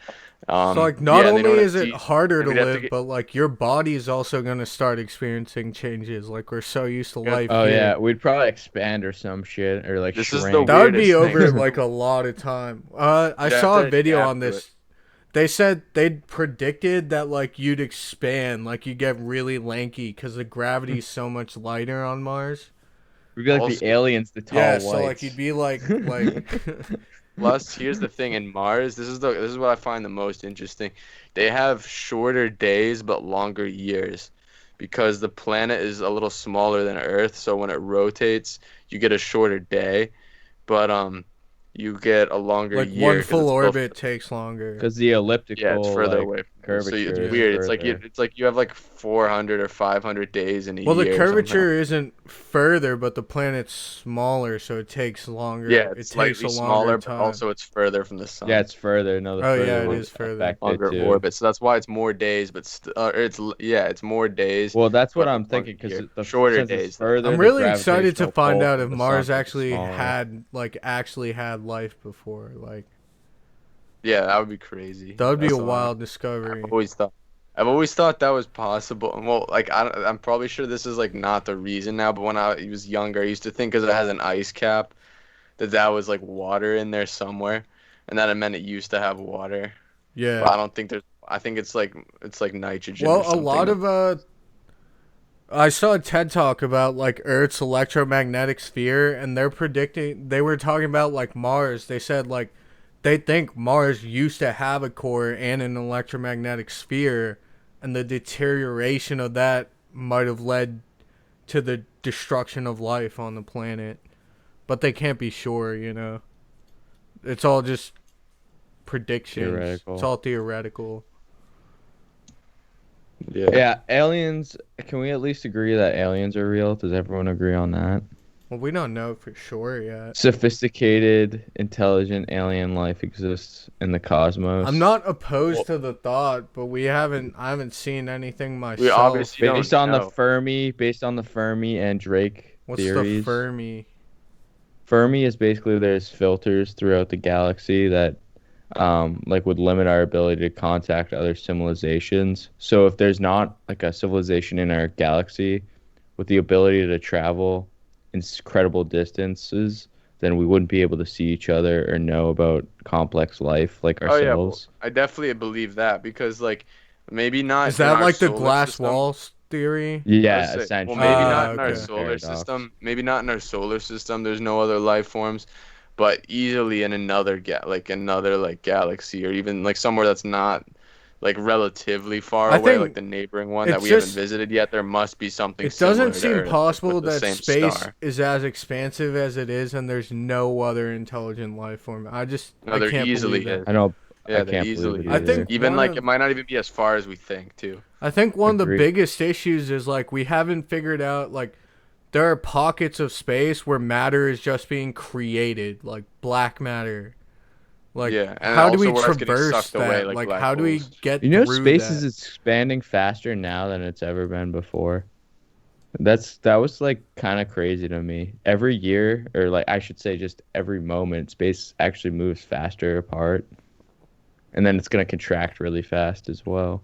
So like not Yeah, and they only don't have is it seasons. harder And to we'd have to live, get. but like your body is also gonna start experiencing changes. Like we're so used to life Oh here. yeah, we'd probably expand or some shit or like This is the shrink. That would be weirdest thing. over This is like the, a lot of time. I you'd have saw a to video adapt on to it. this. They said they'd predicted that like you'd expand, like you get really lanky because the gravity's so much lighter on Mars. We'd be like the Also, aliens, the Yeah, tall so like you'd whites. be like plus, here's the thing in Mars. This is what I find the most interesting. They have shorter days but longer years because the planet is a little smaller than Earth. So when it rotates, you get a shorter day, but you get a longer like year one because full it's still orbit takes longer. Because the yeah, it's elliptical further like away from Earth. So it's curvature is Yeah. weird. further. It's like you have like 400 or 500 days in a Well, the year somehow. curvature isn't further, but the planet's smaller, so it takes Yeah, longer. It it's takes slightly a longer smaller, but time. also it's further from the Yeah, sun. it's further. No, the Oh further yeah, it would is further. affect it Longer too. orbit. So that's why it's more days, but yeah, it's more days, Well, that's what but I'm longer thinking because year. Shorter since it's days though. further, I'm the really excited to gravitational find pull out from if the sun Mars will be actually smaller. had life before. Like Yeah, that would be crazy. that would be a That's what wild I've discovery. always thought. I've always thought that was possible. And well, like I'm probably sure this is like not the reason now, but when I was younger, I used to think because it has an ice cap that was like water in there somewhere, and that it meant it used to have water. But Yeah. I don't think there's. I think it's like nitrogen or Well, a something. lot of I saw a TED Talk about like Earth's electromagnetic sphere, and they were talking about like Mars. They said like they think Mars used to have a core and an electromagnetic sphere, and the deterioration of that might have led to the destruction of life on the planet. But they can't be sure, you know. It's all just predictions. It's Theoretical. all theoretical. Yeah. Yeah, aliens. Can we at least agree that aliens are real? Does everyone agree on that? Well, we don't know for sure yet. Sophisticated, intelligent alien life exists in the I'm cosmos. not opposed Well, to the thought, but I haven't seen anything we myself. obviously don't know. Based on the Fermi and Drake What's the theories. Fermi? Fermi is basically there's filters throughout the galaxy that like would limit our ability to contact other civilizations. So if there's not like a civilization in our galaxy with the ability to travel incredible distances, then we wouldn't be able to see each other or know about complex life like Oh yeah, well, ourselves. I definitely believe that because like maybe not Is in that our like the solar glass system. walls theory? Let's Yeah, say, well, essentially maybe Ah, not the in our okay. Fermi solar paradox. system. Maybe not in our solar system. There's no other life forms, but easily in another another like galaxy or even like somewhere that's not like relatively far I away, like think the neighboring one that it's we haven't just visited yet. There must be something it doesn't similar to seem Earth, like possible with the that same space star. is as expansive as it is and there's no other intelligent life form. No, I there can't believe easily that. is. I know I Yeah, there can't believe easily it I is. either. think Even like it might not even be as far as we think too. one of the Agree. biggest issues is like we haven't figured out like there are pockets of space where matter is just being created, like black matter. Like, Yeah, and how do we also where it's getting traverse sucked away that? like Like, black how do we holes. get You know, through space is that? expanding faster now than it's ever been before. That was like kind of crazy to me. Every year, or like I should say, just every moment, space actually moves faster apart, and then it's gonna contract really fast as well.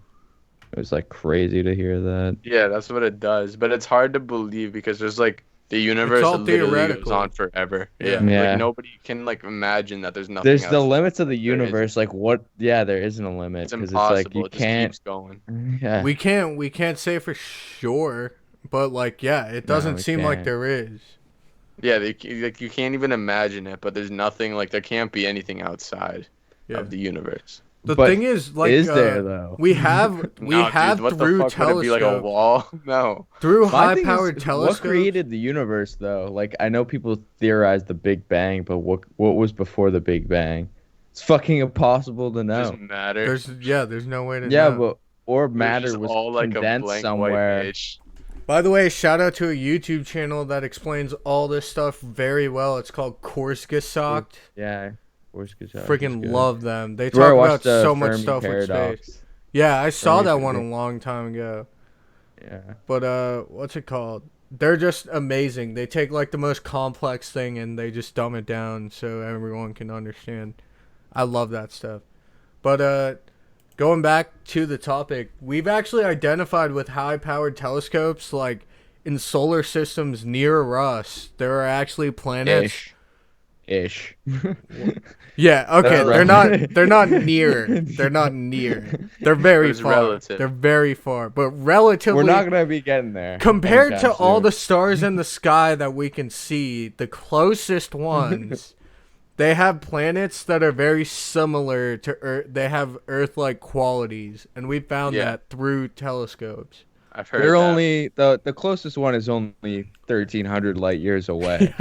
It was like crazy to hear that. Yeah, that's what it does. But it's hard to believe because there's like the It's universe all literally goes on theoretical. forever. Yeah, Yeah. like Yeah, nobody can like imagine that there's nothing there's the outside. limits of the There isn't. universe. Like what? Yeah, there isn't a limit It's because it's like you impossible. It just can't. keeps going. Yeah, We can't say for sure, but like, yeah, it no, doesn't we seem like can't. there is. Yeah, like you can't even imagine it, but there's nothing like there can't be anything outside Yeah. of the universe. The But thing is, like, is there though? we No, dude, have what the through fuck would it be like a telescopes, wall? No. through My thing is, high-powered what telescopes. created the universe, though? Like, I know people theorize the Big Bang, but what was before the Big Bang? It's fucking impossible to Just know. matter. There's no way to Yeah, know. but or It was matter just was all like a condensed blank white somewhere. page. By the way, shout out to a YouTube channel that explains all this stuff very well. It's called Course Gesagt. Yeah, where's good job, it's Freaking good. love them. They It's where I talk about watched the so much Fermi stuff with space. paradox. Yeah, I saw Fermi that one a paradox. long time ago. Yeah, But what's it called? they're just amazing. They take like the most complex thing and they just dumb it down so everyone can understand. I love that stuff. But going back to the topic, we've actually identified with high-powered telescopes, like in solar systems near us, there are actually planets. Ish. Yeah, okay, That's they're right. not they're not near. They're not near. They're very It's far. relative. They're very far, but relatively We're not gonna be getting there compared to anytime all soon. the stars in the sky that we can see, the closest ones, they have planets that are very similar to Earth. They have Earth-like qualities, and we found Yeah. that through telescopes. I've heard They're that. only the closest one is only 1,300 light years away,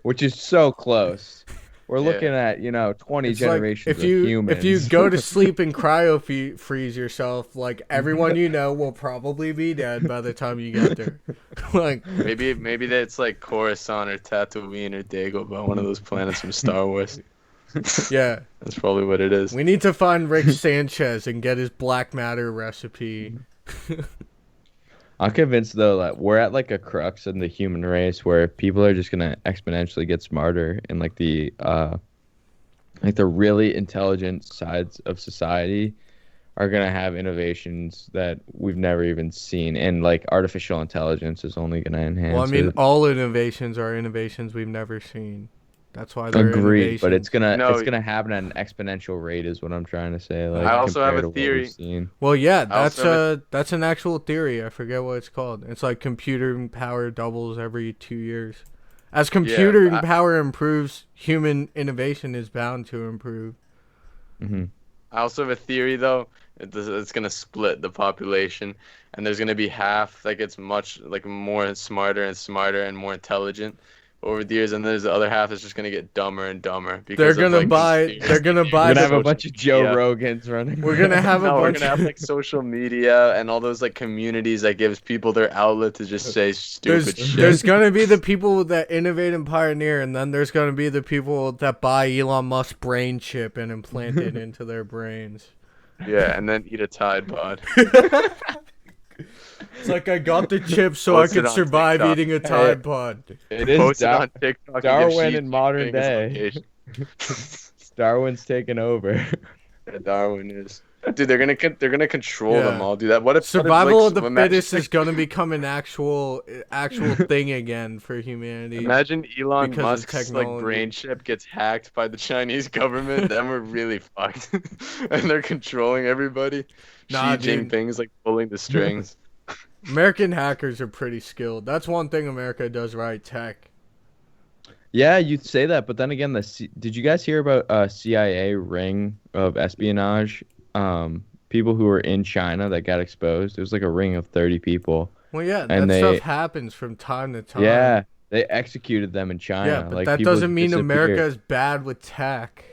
which is so close. We're Yeah. looking at 20 It's like generations if you of humans. if you go to sleep and cryo freeze yourself, like everyone you know will probably be dead by the time you get there. Like Maybe that's like Coruscant or Tatooine or Dagobah, one of those planets from Star Wars. yeah, That's probably what it is. we need to find Rick Sanchez and get his black matter recipe. I'm convinced though that we're at like a crux in the human race where people are just gonna exponentially get smarter and like the really intelligent sides of society are gonna have innovations that we've never even seen, and like artificial intelligence is only gonna enhance Well, I mean, it. all innovations are innovations we've never seen. That's why they're Agreed, but it's innovations. gonna No, it's gonna happen at an exponential rate, is what I'm trying to say. Like I also have compared a to what theory. we've seen. Well, yeah, I also that's an actual theory. I forget what it's called. It's like computer power doubles every 2 years. As computer I, power improves, human innovation is bound to improve. Hmm. I also have a theory though. It's gonna split the population, and there's gonna be half that gets much like more smarter and more intelligent over the years, and there's the other half that's just gonna get dumber and dumber They're because of gonna like buy. They're gonna We're buy gonna have a the. bunch of Joe media. Rogans running. We're gonna have a No, we're bunch. gonna have like social media and all those like communities that gives people their outlet to just say stupid shit. There's gonna be the people that innovate and pioneer, and then there's gonna be the people that buy Elon Musk's brain chip and implant it into their brains. Yeah, and then eat a Tide Pod. It's like I got the chip so Post I could it on survive TikTok. eating a Tide Pod. It is Post it on TikTok. and give Darwin Xi in modern Jinping his day. location. Darwin's taking over. Yeah, Darwin is. Dude, they're gonna control Yeah. them all. Do that. What if Survival like, of the imagine, fittest is gonna become an actual thing again for humanity. Imagine Elon because of Musk's like technology. brain chip gets hacked by the Chinese government. Then we're really fucked, and they're controlling everybody. Nah, Xi dude. Jinping's like pulling the strings. American hackers are pretty skilled. That's one thing America does right, tech. Yeah, you'd say that, but then again, did you guys hear about CIA ring of espionage? People who were in China that got exposed. It was like a ring of 30 people. Well, yeah, And that they- stuff happens from time to time. Yeah, they exexecuted them in China. Yeah, but like, that people doesn't mean America disappeared. is bad with tech.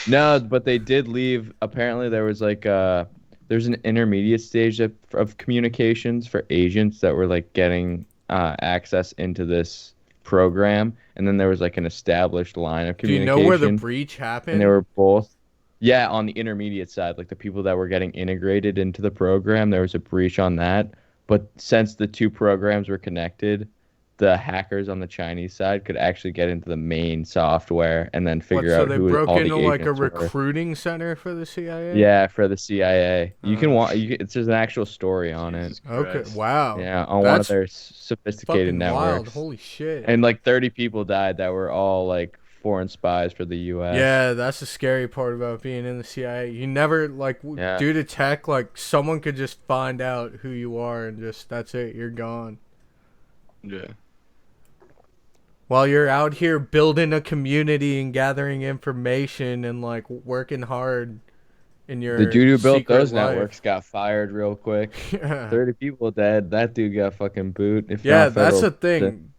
No, but they did leave. Apparently, there was like there's an intermediate stage of communications for agents that were like getting access into this program, and then there was like an established line of Do you communication. know where the breach happened? And they were both, yeah, on the intermediate side, like the people that were getting integrated into the program, there was a breach on that. But since the two programs were connected, the hackers on the Chinese side could actually get into the main software and then figure so out they who broke all into the like a agents were. recruiting center for the CIA? Yeah, for the CIA. You can Oh, watch. It's just an actual story on it. Jesus Okay, Christ. wow. Yeah, on one of That's their sophisticated fucking networks. wild. Holy shit. And like 30 people died that were all like foreign spies for the U.S. Yeah, that's the scary part about being in the CIA. You never, like, Yeah. due to tech, like, someone could just find out who you are and just, that's it, you're gone. Yeah. While you're out here building a community and gathering information and, like, working hard in your The dude who built secret those life. networks got fired real quick. Yeah. 30 people dead. That dude got fucking boot. If Yeah, not that's the federal- thing.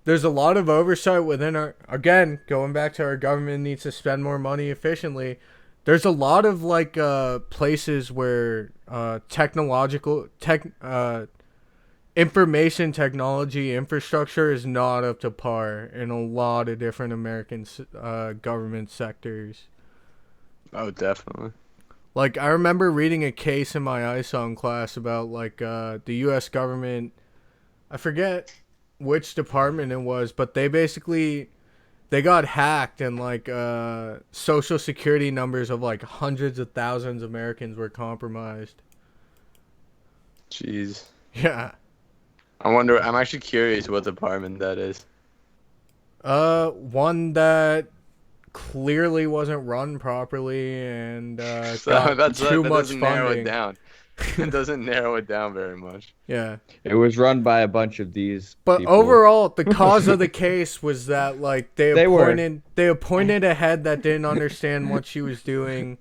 There's a lot of oversight within our, again, going back to our government needs to spend more money efficiently. There's a lot of like places where information technology infrastructure is not up to par in a lot of different American government sectors. Oh, definitely. Like, I remember reading a case in my ISOM class about, like, the U.S. government I forget which department it was, but they got hacked and like social security numbers of like hundreds of thousands of Americans were compromised. Jeez. Yeah. I'm actually curious what department that is. One that clearly wasn't run properly and So got that too much doesn't narrow it funding. down. It doesn't narrow it down very much. Yeah. It was run by a bunch of these But people. overall, the cause of the case was that like they appointed a head that didn't understand what she was doing.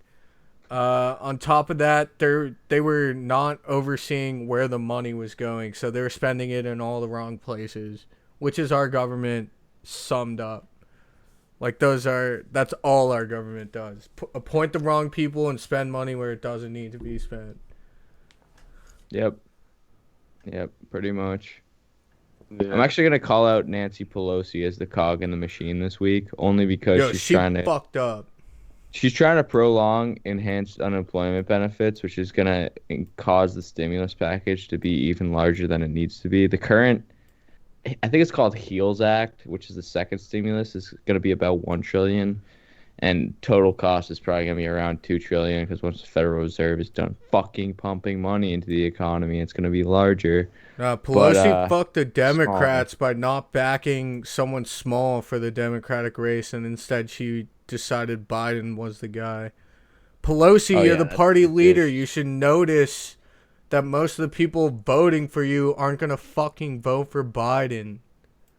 On top of that, they were not overseeing where the money was going, so they were spending it in all the wrong places, which is our government summed up. Like that's all our government does. Appoint the wrong people and spend money where it doesn't need to be spent. Yep. Yep, pretty much. Yeah. I'm actually gonna call out Nancy Pelosi as the cog in the machine this week, only because She fucked up. she's trying to prolong enhanced unemployment benefits, which is gonna cause the stimulus package to be even larger than it needs to be. The current, I think it's called HEALS Act, which is the second stimulus, is gonna be about 1 trillion. And total cost is probably going to be around 2 trillion because once the Federal Reserve is done fucking pumping money into the economy, it's going to be larger. Pelosi fucked the Democrats by not backing someone small for the Democratic race, and instead she decided Biden was the guy. Pelosi, you're the party leader. You should notice that most of the people voting for you aren't going to fucking vote for Biden.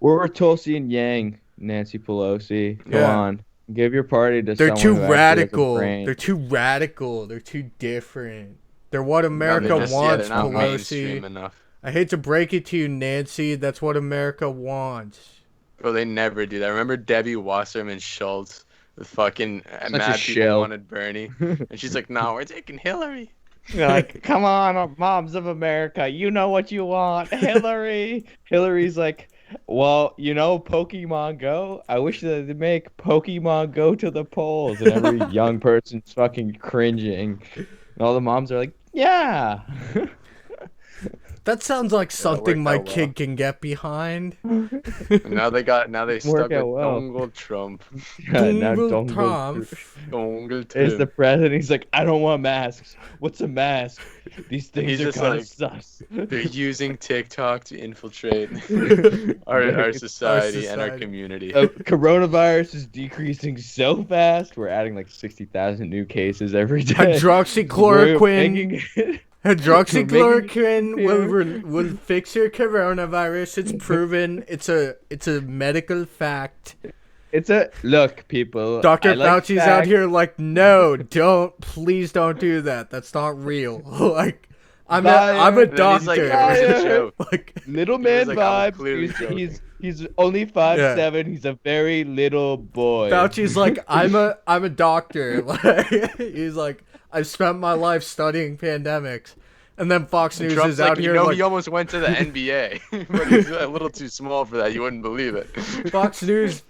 We're Tulsi and Yang, Nancy Pelosi. Come on. Give your party to They're someone too who radical. Has a brain. They're too radical. They're too different. They're what America wants, they're not Pelosi. mainstream enough. I hate to break it to you, Nancy. That's what America wants. Bro, they never do that. Remember Debbie Wasserman Schultz? The fucking mad people shill. wanted Bernie. And she's like, no, we're taking Hillary. You're like, come on, moms of America. You know what you want. Hillary. Hillary's like, well, Pokemon Go. I wish that they'd make Pokemon Go to the polls, and every young person's fucking cringing. And all the moms are like, yeah. That sounds like something my kid can get behind. Now they stuck with Donald Trump. Donald Trump is the president. He's like, I don't want masks. What's a mask? These things are kind of sus. They're using TikTok to infiltrate our society and our community. Coronavirus is decreasing so fast. We're adding like 60,000 new cases every day. Hydroxychloroquine will fix your coronavirus. It's proven. It's a medical fact. Look, people. Dr. Fauci's out here like, no, please don't do that. That's not real. Like, I'm a doctor. Like, little man vibes. He's only 5'7". He's a very little boy. Fauci's like, I'm a doctor. He's like, I've spent my life studying pandemics. And then Fox News Trump's is out here like... he almost went to the NBA. But he's a little too small for that. You wouldn't believe it. Fox News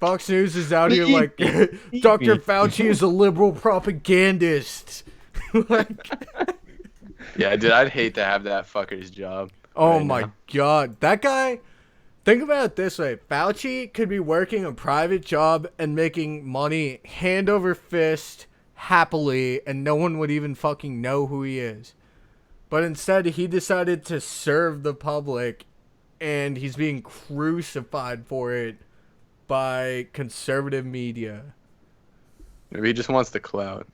is out here like, Dr. Fauci is a liberal propagandist. Yeah, dude, I'd hate to have that fucker's job. Oh my God. That guy... Think about it this way. Fauci could be working a private job and making money hand over fist happily, and no one would even fucking know who he is. But instead, he decided to serve the public, and he's being crucified for it by conservative media. Maybe he just wants the clout.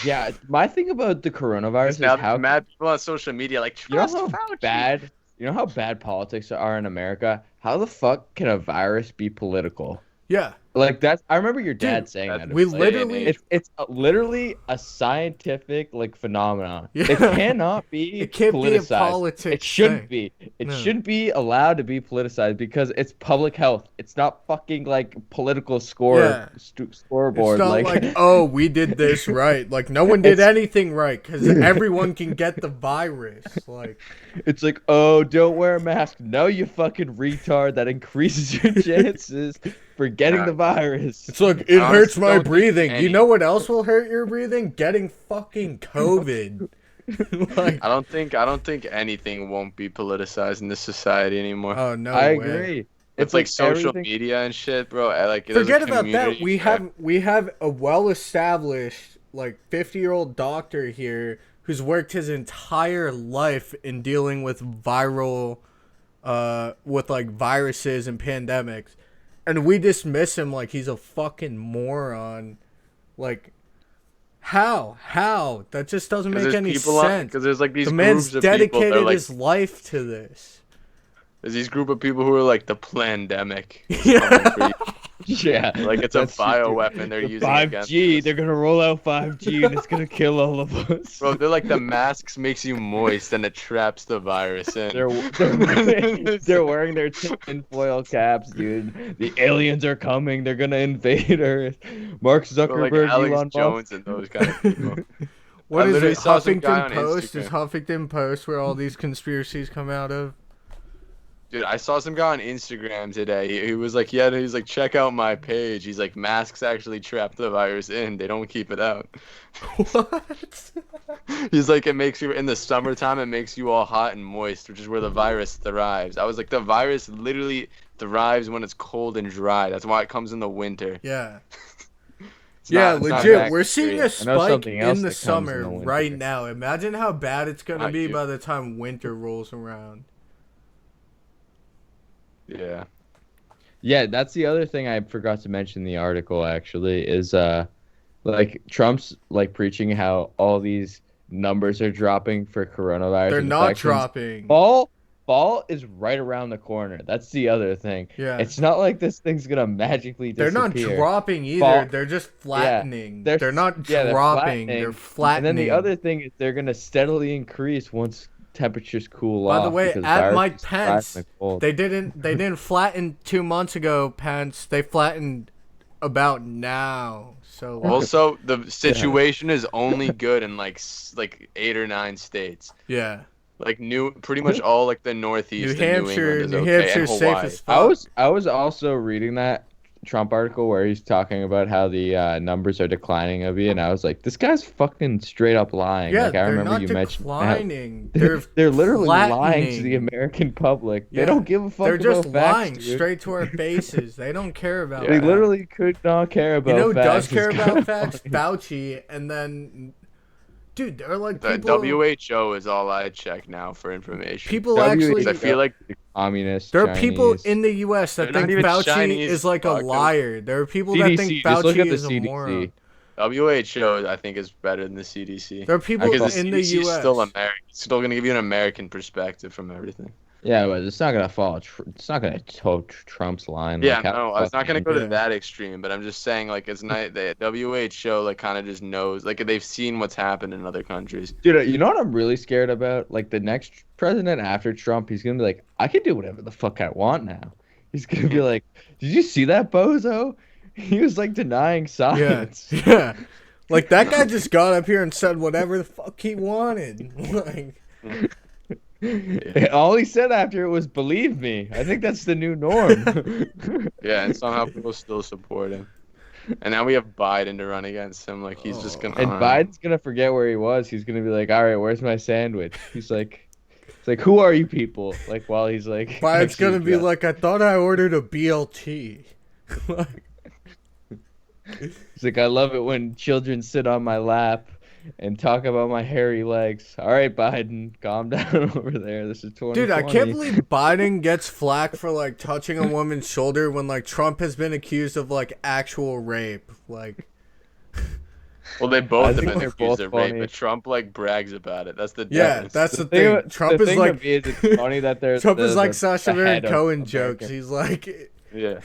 Yeah, my thing about the coronavirus is how mad people on social media like, trust Fauci. You know how bad politics are in America? How the fuck can a virus be political? Yeah. Like I remember your dad saying that. It's literally a scientific phenomenon. Yeah. It cannot be it can't politicized. Be a politics it shouldn't be. It shouldn't be allowed to be politicized because it's public health. It's not fucking political scoreboard. It's not like, oh, we did this right. Like no one did anything right because everyone can get the virus. It's like, oh, don't wear a mask. No, you fucking retard. That increases your chances for getting the virus. It's like, it hurts my breathing. You know what else will hurt your breathing? Getting fucking COVID. Like, I don't think anything won't be politicized in this society anymore. oh no I way. agree. With It's like like social everything. media and shit, bro. Like there's a Forget about that. community there. We have a well established like 50-year-old doctor here who's worked his entire life in dealing with with like viruses and pandemics, and we dismiss him like he's a fucking moron. Like, how that just doesn't make There's any people on sense. because there's like these The man's groups of people. They're dedicated like his life to this. there's these group of people who are like the plandemic. Yeah. Yeah, Like it's a that's just bioweapon they're the using against 5G. us. They're gonna roll out 5G and it's gonna kill all of us. Bro, they're like the masks makes you moist and it traps the virus in. They're wearing their tinfoil caps, dude. The aliens are coming. They're gonna invade Earth. Mark Bro, like Zuckerberg, Alex Elon Jones Musk. and those kind of people. What I is literally it? saw some guy Huffington on Post? Is Instagram. Huffington Post where all these conspiracies come out of? Dude, I saw some guy on Instagram today. He was like, yeah, he's like, check out my page. He's like, masks actually trap the virus in. They don't keep it out. What? He's like, it makes you, in the summertime, it makes you all hot and moist, which is where the virus thrives. I was like, the virus literally thrives when it's cold and dry. That's why it comes in the winter. Yeah. It's Yeah, not legit. We're seeing a bacteria. I know spike something else in the that comes in summer the winter. right now. Imagine how bad it's going to Not be you. by the time winter rolls around. Yeah. Yeah, that's the other thing I forgot to mention in the article actually is like Trump's like preaching how all these numbers are dropping for coronavirus They're not infections. dropping. Fall is right around the corner. That's the other thing. Yeah. It's not like this thing's gonna magically They're disappear. not dropping either. Fall- They're just flattening. they're- They're not yeah, they're dropping. flattening. They're flattening. And then the other thing is they're gonna steadily increase once temperatures cool By off. the way, because at viruses Mike thrive Pence, in the cold. they didn't flatten 2 months ago, Pence. They flattened about now. So Also, the situation is only good in like 8 or 9 states. yeah. Like pretty much all like the Northeast New and Hampshire, New England is New okay, Hampshire's and safe Hawaii. as fuck. I was also reading that Trump article where he's talking about how the numbers are declining a bit, and I was like, this guy's fucking straight up lying. Yeah, Like I they're remember not you mentioned that. declining. They're literally lying to flattening. the American public. Yeah, They don't give a fuck They're just about facts, lying dude. straight to our faces. They don't care about They that. literally could not care about You know who does facts. care It's about kinda facts? funny. Fauci, and then, dude, they're like The people. WHO is all I check now for information. People actually. I feel like Communist. There are people Chinese. in the U.S. that They're not think even Fauci Chinese, is like a fuck. liar. There are people that think CDC. Just look Fauci at the is a CDC. moron. WHO, I think, is better than the CDC. There are people Because the in CDC the is U.S. still American. It's still gonna give you an American perspective from everything. Yeah, but it's not gonna fall. It's not gonna toe Trump's line. Yeah, like, how no, I was not gonna go Yeah. to that extreme, but I'm just saying, like, it's not the WHO like kind of just knows, like, they've seen what's happened in other countries. Dude, you know what I'm really scared about? Like the next president after Trump, he's gonna be like, I can do whatever the fuck I want now. He's gonna be like, did you see that bozo? He was like denying Yeah, science. yeah. Like that guy just got up here and said whatever the fuck he wanted. Like, All he said after it was, believe me. I think that's the new norm. Yeah, and somehow people still support him. And now we have Biden to run against him. Like, he's just gonna. And Biden's gonna forget where he was. He's gonna be like, all right, where's my sandwich? He's like, it's like, who are you people? Like, while he's like, Biden's actually gonna be dressed. like, I thought I ordered a BLT. Like, He's like, I love it when children sit on my lap and talk about my hairy legs. All right, Biden, calm down over there. This is 2020. dude, I can't believe Biden gets flack for like touching a woman's shoulder when like Trump has been accused of like actual rape. Like, Well, they I both have think been they're accused both of rape, funny. but Trump like brags about it. That's the yeah, difference. that's the thing thing. about- Trump the is thing like, of it is it's funny that there's Trump is like the Sacha head Baron of Cohen America. jokes. He's like, Yeah.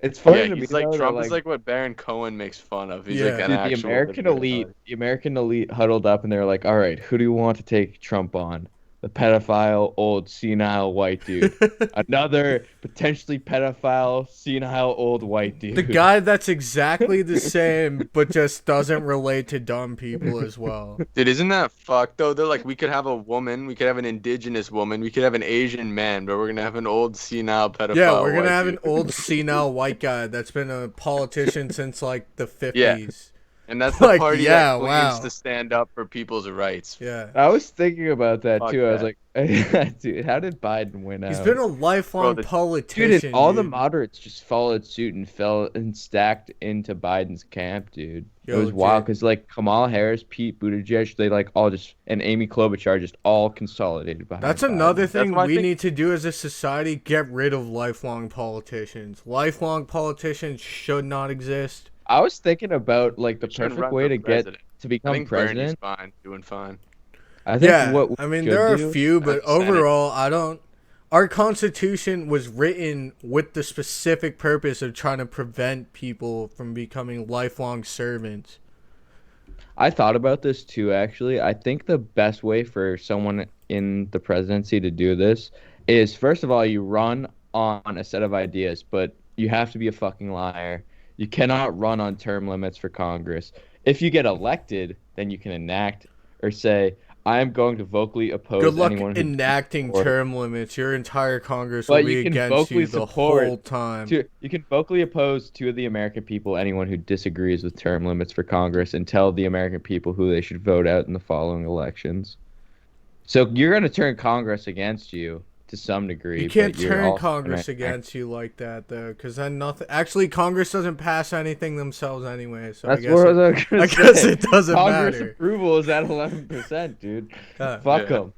It's funny Yeah, to me he's like though, that, Trump is like what Baron Cohen makes fun of. He's Yeah. like an dude, the actual American liberal elite, guy. the American elite huddled up and they're like, all right, who do you want to take Trump on? The pedophile, old, senile white dude. Another potentially pedophile, senile, old white dude. the guy that's exactly the same, but just doesn't relate to dumb people as well. Dude, isn't that fucked though? They're like, we could have a woman, we could have an indigenous woman, we could have an Asian man, but we're gonna have an old senile pedophile. Yeah, we're gonna white have dude. an old senile white guy that's been a politician since like the 50s. And that's the Like, party yeah, that claims wow. to stand up for people's rights. Yeah. I was thinking about that Fuck too. I was that. like, dude, how did Biden win He's out? been a Bro, lifelong the Dude, and politician, all the dude. moderates just followed suit and fell and stacked into Biden's camp, dude. It Yo, was wild legit. because like Kamala Harris, Pete Buttigieg, they like all just and Amy Klobuchar just all consolidated That's behind another Biden. that's thing why I we think need to do as a society, get rid of lifelong politicians. Lifelong politicians should not exist. I was thinking about like the we shouldn't perfect run way for to get president. to I become think Bernie's president. fine, doing fine. I think Yeah, what we I mean, should there are a do. few, As but a Senate. overall, I don't. Our Constitution was written with the specific purpose of trying to prevent people from becoming lifelong servants. I thought about this too, actually. I think the best way for someone in the presidency to do this is, first of all, you run on a set of ideas, but you have to be a fucking liar. You cannot run on term limits for Congress. If you get elected, then you can enact or say, I am going to vocally Good oppose luck anyone who enacting disagrees. term limits. Your entire Congress will But be you can against vocally you the support whole time. you can vocally oppose to the American people anyone who disagrees with term limits for Congress and tell the American people who they should vote out in the following elections. So you're going to turn Congress against you to some You degree, can't but you're turn also going Congress to. against you like that, though, because then nothing. Actually, Congress doesn't pass anything themselves anyway, so That's what I was going I to guess say. it doesn't Congress matter. approval is at 11%, dude. Yeah. Fuck Yeah. them.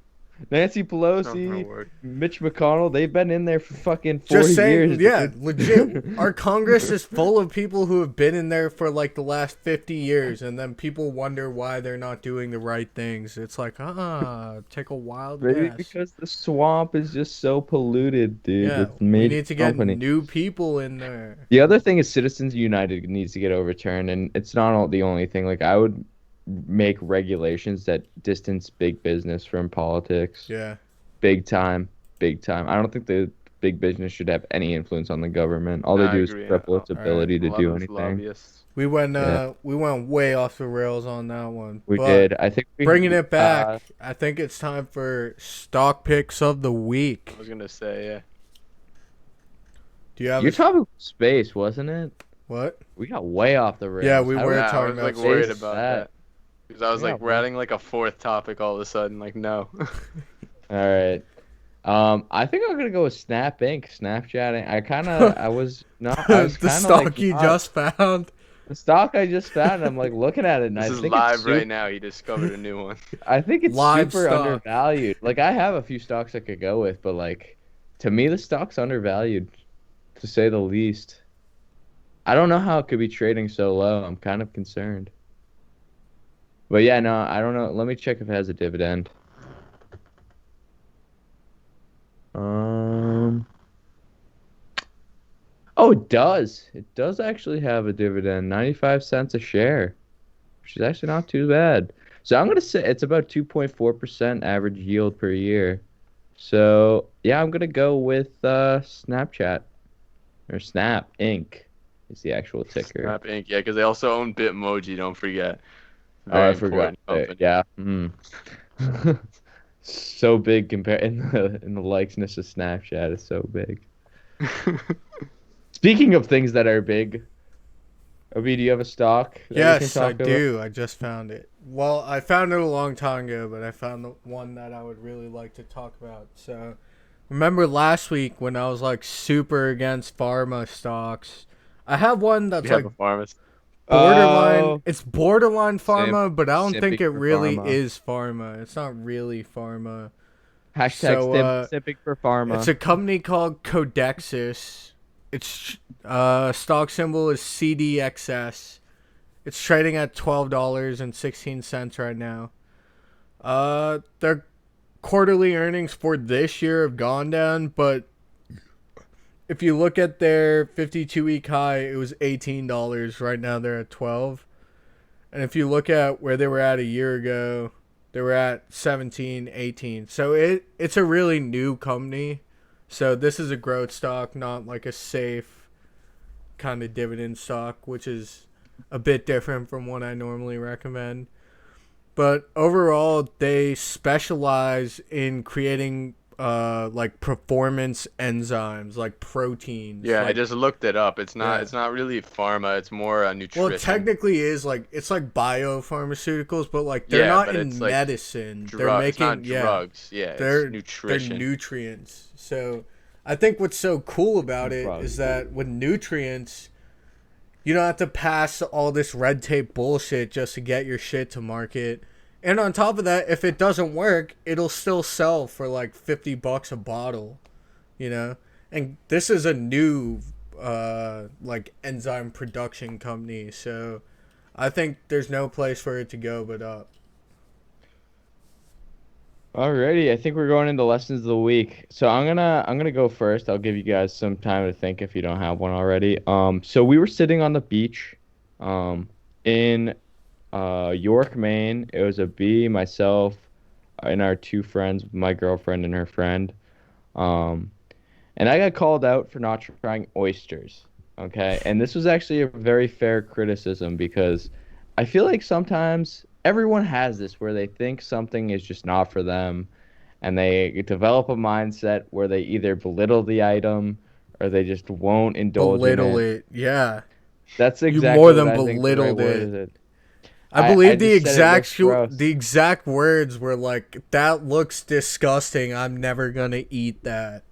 Nancy Not gonna Pelosi, work. Mitch McConnell, they've been in there for fucking 40 Just saying, years. yeah, dude. legit. Our Congress is full of people who have been in there for like the last 50 years, and then people wonder why they're not doing the right things. It's like, take a wild Maybe guess. because the swamp is just so polluted, dude, Yeah, with we major need to get companies. new people in there. The other thing is Citizens United needs to get overturned, and it's not the only thing. Like I would make regulations that distance big business from politics. Yeah. Big time, big time. I don't think the big business should have any influence on the government. All No, they I do is agree. cripple its Alright. ability to do 11's anything. lobbyists. We went Yeah. we went way off the rails on that one. We but did. I think we bringing it back, I think it's time for stock picks of the week. I was gonna say, yeah. Do you have Your a, topic was space, wasn't it? what? We got way off the rails. Yeah, we How were did- Yeah, I talking was like about worried space about that. that. Because I was Yeah, like, we're bro. adding like a fourth topic all of a sudden. Like, no. All right. I think I'm gonna go with Snap Inc. Snapchatting. I was not. I was The kind of stock like you not- just found. the stock I just found. I'm like looking at it, and This I is think live it's super, right now. He discovered a new one. I think it's Live super stock. undervalued. Like I have a few stocks I could go with, but like to me, the stock's undervalued, to say the least. I don't know how it could be trading so low. I'm kind of concerned. But yeah, no, I don't know. Let me check if it has a dividend. Oh, it does. It does actually have a dividend, 95 cents a share, which is actually not too bad. So I'm gonna say it's about 2.4% average yield per year. So yeah, I'm gonna go with Snapchat or Snap Inc. is the actual ticker. Snap Inc. Yeah, because they also own Bitmoji. Don't forget. Oh, Very I forgot. important company. Yeah. So big compared in the likeness of Snapchat is so big. Speaking of things that are big, Obi, do you have a stock that we can Yes, I talk about? do. I just found it. Well, I found it a long time ago, but I found the one that I would really like to talk about. So, remember last week when I was like super against pharma stocks? I have one that's We have like a pharmacist. borderline. Oh, It's borderline pharma, but I don't simping think it for really pharma. is pharma. It's not really pharma. hashtag So, simping for pharma. It's a company called Codexis. Its stock symbol is CDXS. It's trading at $12.16 right now. Their quarterly earnings for this year have gone down, but if you look at their 52-week high, it was $18. Right now they're at 12. And if you look at where they were at a year ago, they were at 17, 18. So it's a really new company. So this is a growth stock, not like a safe kind of dividend stock, which is a bit different from what I normally recommend. But overall, they specialize in creating like performance enzymes, like proteins. Yeah, I Like, just looked it up. It's not yeah. it's not really pharma. It's more Well, it nutrition. technically is like it's like biopharmaceuticals, but like they're Yeah, not but it's in like medicine. They're drug. It's not making drugs. Yeah, it's they're nutrition. nutrients. So I think what's so cool about You it probably is that with nutrients, you don't have to pass all this red tape bullshit just to get your shit to market. And on top of that, if it doesn't work, it'll still sell for like $50 a bottle, you know? And this is a new like enzyme production company, so I think there's no place for it to go but up. Alrighty, I think we're going into lessons of the week. So I'm gonna go first. I'll give you guys some time to think if you don't have one already. So we were sitting on the beach, in York, Maine. It was a B, myself, and our two friends, my girlfriend and her friend. Um, and I got called out for not trying oysters. Okay, and this was actually a very fair criticism because I feel like sometimes everyone has this where they think something is just not for them, and they develop a mindset where they either belittle the item or they just won't indulge in Belittle it. it, yeah. That's You more exactly what than I think the right belittled word it. is. I I believe the just said it exact looks gross. the exact words were like, "That looks disgusting. I'm never gonna eat that."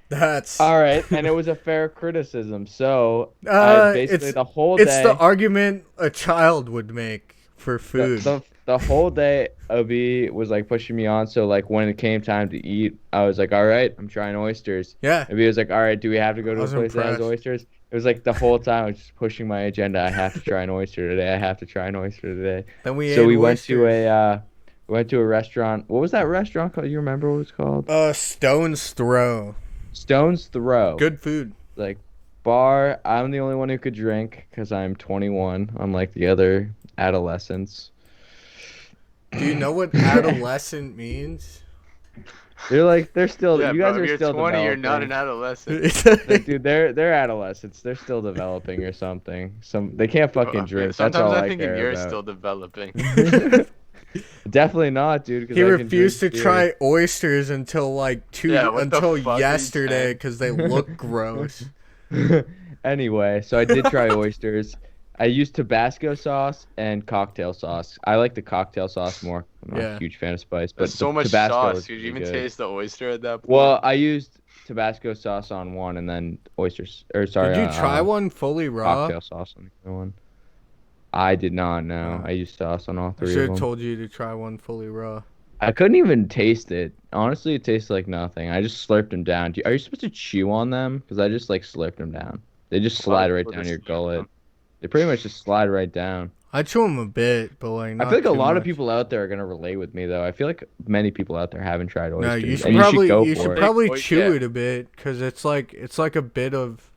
That's All right, and it was a fair criticism. So I basically it's the whole it's the day, argument a child would make for the food. the the whole day, Obi was like pushing me on. So like when it came time to eat, I was like, "All right, I'm trying oysters." Yeah, Obi was like, "All right, do we have to go I to a was place that has impressed. oysters?" It was like the whole time I was just pushing my agenda. I have to try an oyster today. I have to try an oyster today. Then we So ate we went to oysters. a restaurant. What was that restaurant called? You remember what it was called? Stone's throw. Stone's Throw. Good food. Like bar. I'm the only one who could drink because I'm 21, unlike the other adolescents. Do you know what adolescent means? They're still, Yeah, you guys bro. If are you're still 20, you're not an developing. adolescent. Dude, they're adolescents. They're still developing or something. They can't fucking drink. That's Sometimes all I I think care you're about. still developing. Definitely not, dude, because He I can refused drink to beer. try oysters until like Yeah, what the fuck are you yesterday saying? because they look gross. Anyway, so I did try oysters. I used Tabasco sauce and cocktail sauce. I like the cocktail sauce more. I'm not a Yeah. huge fan of spice, There's but the so much Tabasco sauce. was Could you really even good. taste the oyster at that point? Well, I used Tabasco sauce on one and then oysters, or sorry, Did you try one fully raw? cocktail sauce on the other one. I did not know. Uh, I used sauce on all I three should of have them. told you to try one fully raw. I couldn't even taste it. Honestly, it tastes like nothing. I just slurped them down. Are you supposed to chew on them? Because I just like slurped them down. They just A lot of slide right people down just your eat gullet. them. They pretty much just slide right down. I chew them a bit, but like I feel not like a too lot of much. people out there are gonna relate with me though. I feel like many people out there haven't tried No, you oysters, should and you should probably go you for should it. probably Like, chew yeah. it a bit because it's like a bit of,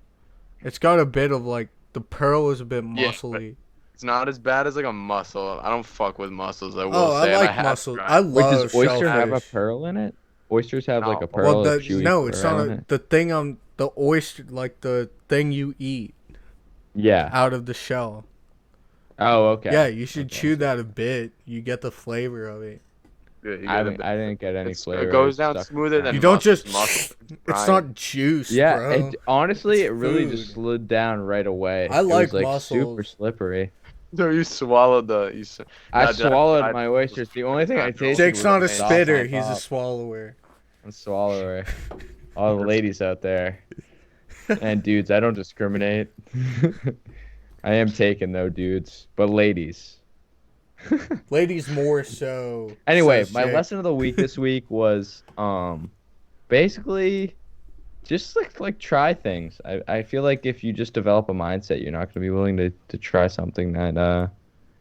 it's got a bit of like the pearl is a bit Yeah, muscly. It's not as bad as like a mussel. I don't fuck with mussels, I will Oh, I say, and I like have mussels. tried. I Wait, does love oyster have a shellfish. pearl in it? Oysters have like a No. Well, pearl, a chewy no, it's pearl not in it. the thing on the oyster, like the thing you eat Yeah. out of the shell. Oh, okay. Yeah, you should Okay. chew that a bit. You get the flavor of it. Yeah, you get a bit. I didn't get any flavor. It goes It down stuck smoother down. than You don't mussels. just. Mussels, It's frying. not juice, Yeah, bro. it honestly It's it really just food. slid down right away. I It like was like super mussels. slippery. So you swallowed the. I Nah, dude, I've swallowed tried my mussels oysters. The plenty only of thing I times. They're tasted Jake's was not the a sauce spitter. on He's a top. swallower. I'm a swallower. All the ladies out there and dudes, I don't discriminate. I am taken though, dudes, but ladies. Ladies more so. Anyway, says my Jake. lesson of the week this week was basically just like try things. I feel like if you just develop a mindset, you're not going to be willing to try something that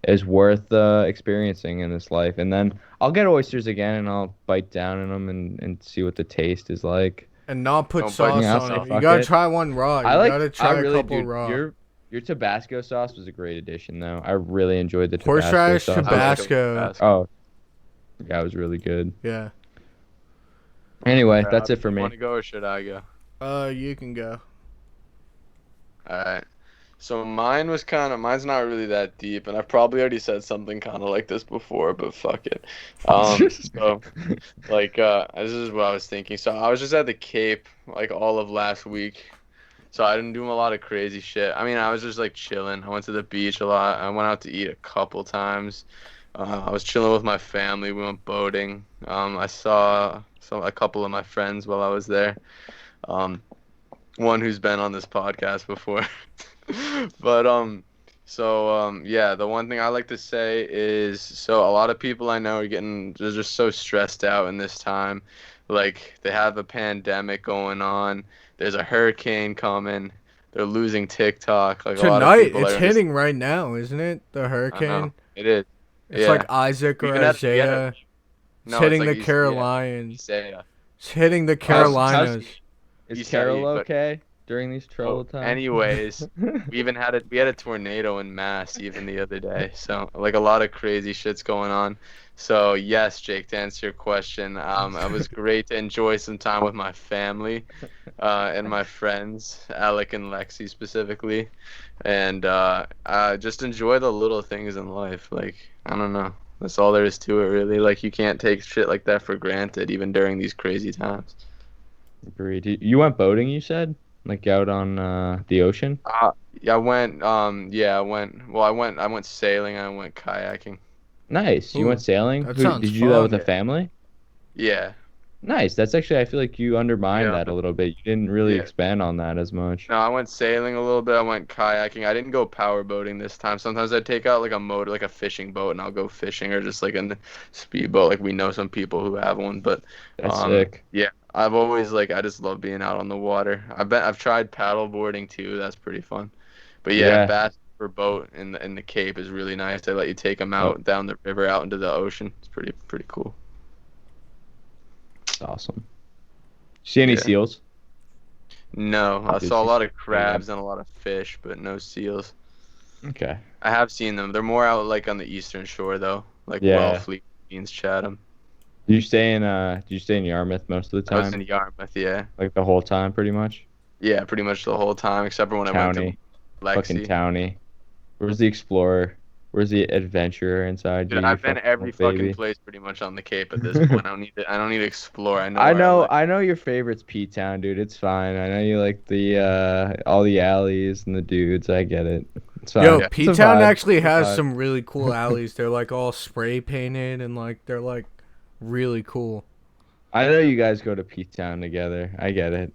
is worth experiencing in this life. And then I'll get oysters again and I'll bite down in them and see what the taste is like. And not put Don't bite sauce Yeah, I'll on say them. You fuck gotta it. try one raw. You gotta I try a really, couple dude, raw. your Tabasco sauce was a great addition though. I really enjoyed the Tabasco Horseradish sauce. Tabasco. Oh, yeah, it was really good. Yeah. Anyway, that's it for You me. want to go or should I go? You can go. All right. So mine's not really that deep, and I've probably already said something kind of like this before, but fuck it. So like this is what I was thinking. So I was just at the Cape like all of last week. So I didn't do a lot of crazy shit. I mean, I was just like chilling. I went to the beach a lot. I went out to eat a couple times. I was chilling with my family. We went boating. I saw a couple of my friends while I was there. Um, one who's been on this podcast before. But yeah, the one thing I like to say is so a lot of people I know they're just so stressed out in this time. Like they have a pandemic going on. There's a hurricane coming. They're losing TikTok. Like a lot of Tonight, people it's are just hitting right now, isn't it? The I know. hurricane. It is. It's like Yeah. Isaac We or even had we had a Isaiah. It's no, it's hitting like the yeah, Carolinas. Isaiah. It's hitting the How's Carolinas. is Isaiah, Carol but okay during these oh, troubled times? anyways, we had a tornado in Mass even the other day. So like a lot of crazy shit's going on. So yes, Jake, to answer your question, it was great to enjoy some time with my family, and my friends, Alec and Lexi specifically, and just enjoy the little things in life. Like I don't know, that's all there is to it really. Like you can't take shit like that for granted, even during these crazy times. Agreed. You went boating, you said? Like out on the ocean? Yeah, I went. Yeah, I went. Well, I went sailing. I went kayaking. Nice. You went Ooh, sailing? that Who did sounds you do that with a fun. Yeah. family? Yeah. Nice. That's actually I feel like you undermined Yeah. that a little bit. You didn't really Yeah. expand on that as much. No, I went sailing a little bit. I went kayaking. I didn't go power boating this time. Sometimes I take out like a motor, like a fishing boat, and I'll go fishing or just like a speedboat. Like we know some people who have one, but That's sick. yeah, I've always like I just love being out on the water. I've tried paddle boarding too. That's pretty fun. But yeah, Yeah. bass for boat in the Cape is really nice. They let you take them Oh, out down the river out into the ocean. It's pretty cool. that's awesome. See any Yeah. seals? No, I Did saw a you lot see of any of them? crabs and a lot of fish, but no seals. Okay. I have seen them. They're more out like on the eastern shore though, like Yeah. Wellfleet, Queens, Chatham. Did you stay in Yarmouth most of the I was time? in Yarmouth, yeah. Like the whole time pretty much? Yeah, pretty much the whole time except for when I went to Townie. Fucking Lexi. townie. Where's the explorer? Where's the adventurer inside Dude, you, you I've been fucking every little fucking baby? place pretty much on the Cape at this point. I don't need to explore. I know where I live. I know your favorite's P-Town, dude. It's fine. I know you like the all the alleys and the dudes. I get it. It's Yo, fine. Yeah. It's a P-Town vibe. actually It's a has vibe. some really cool alleys. They're like all spray painted and like they're like really cool. I know you guys go to P-Town together. I get it.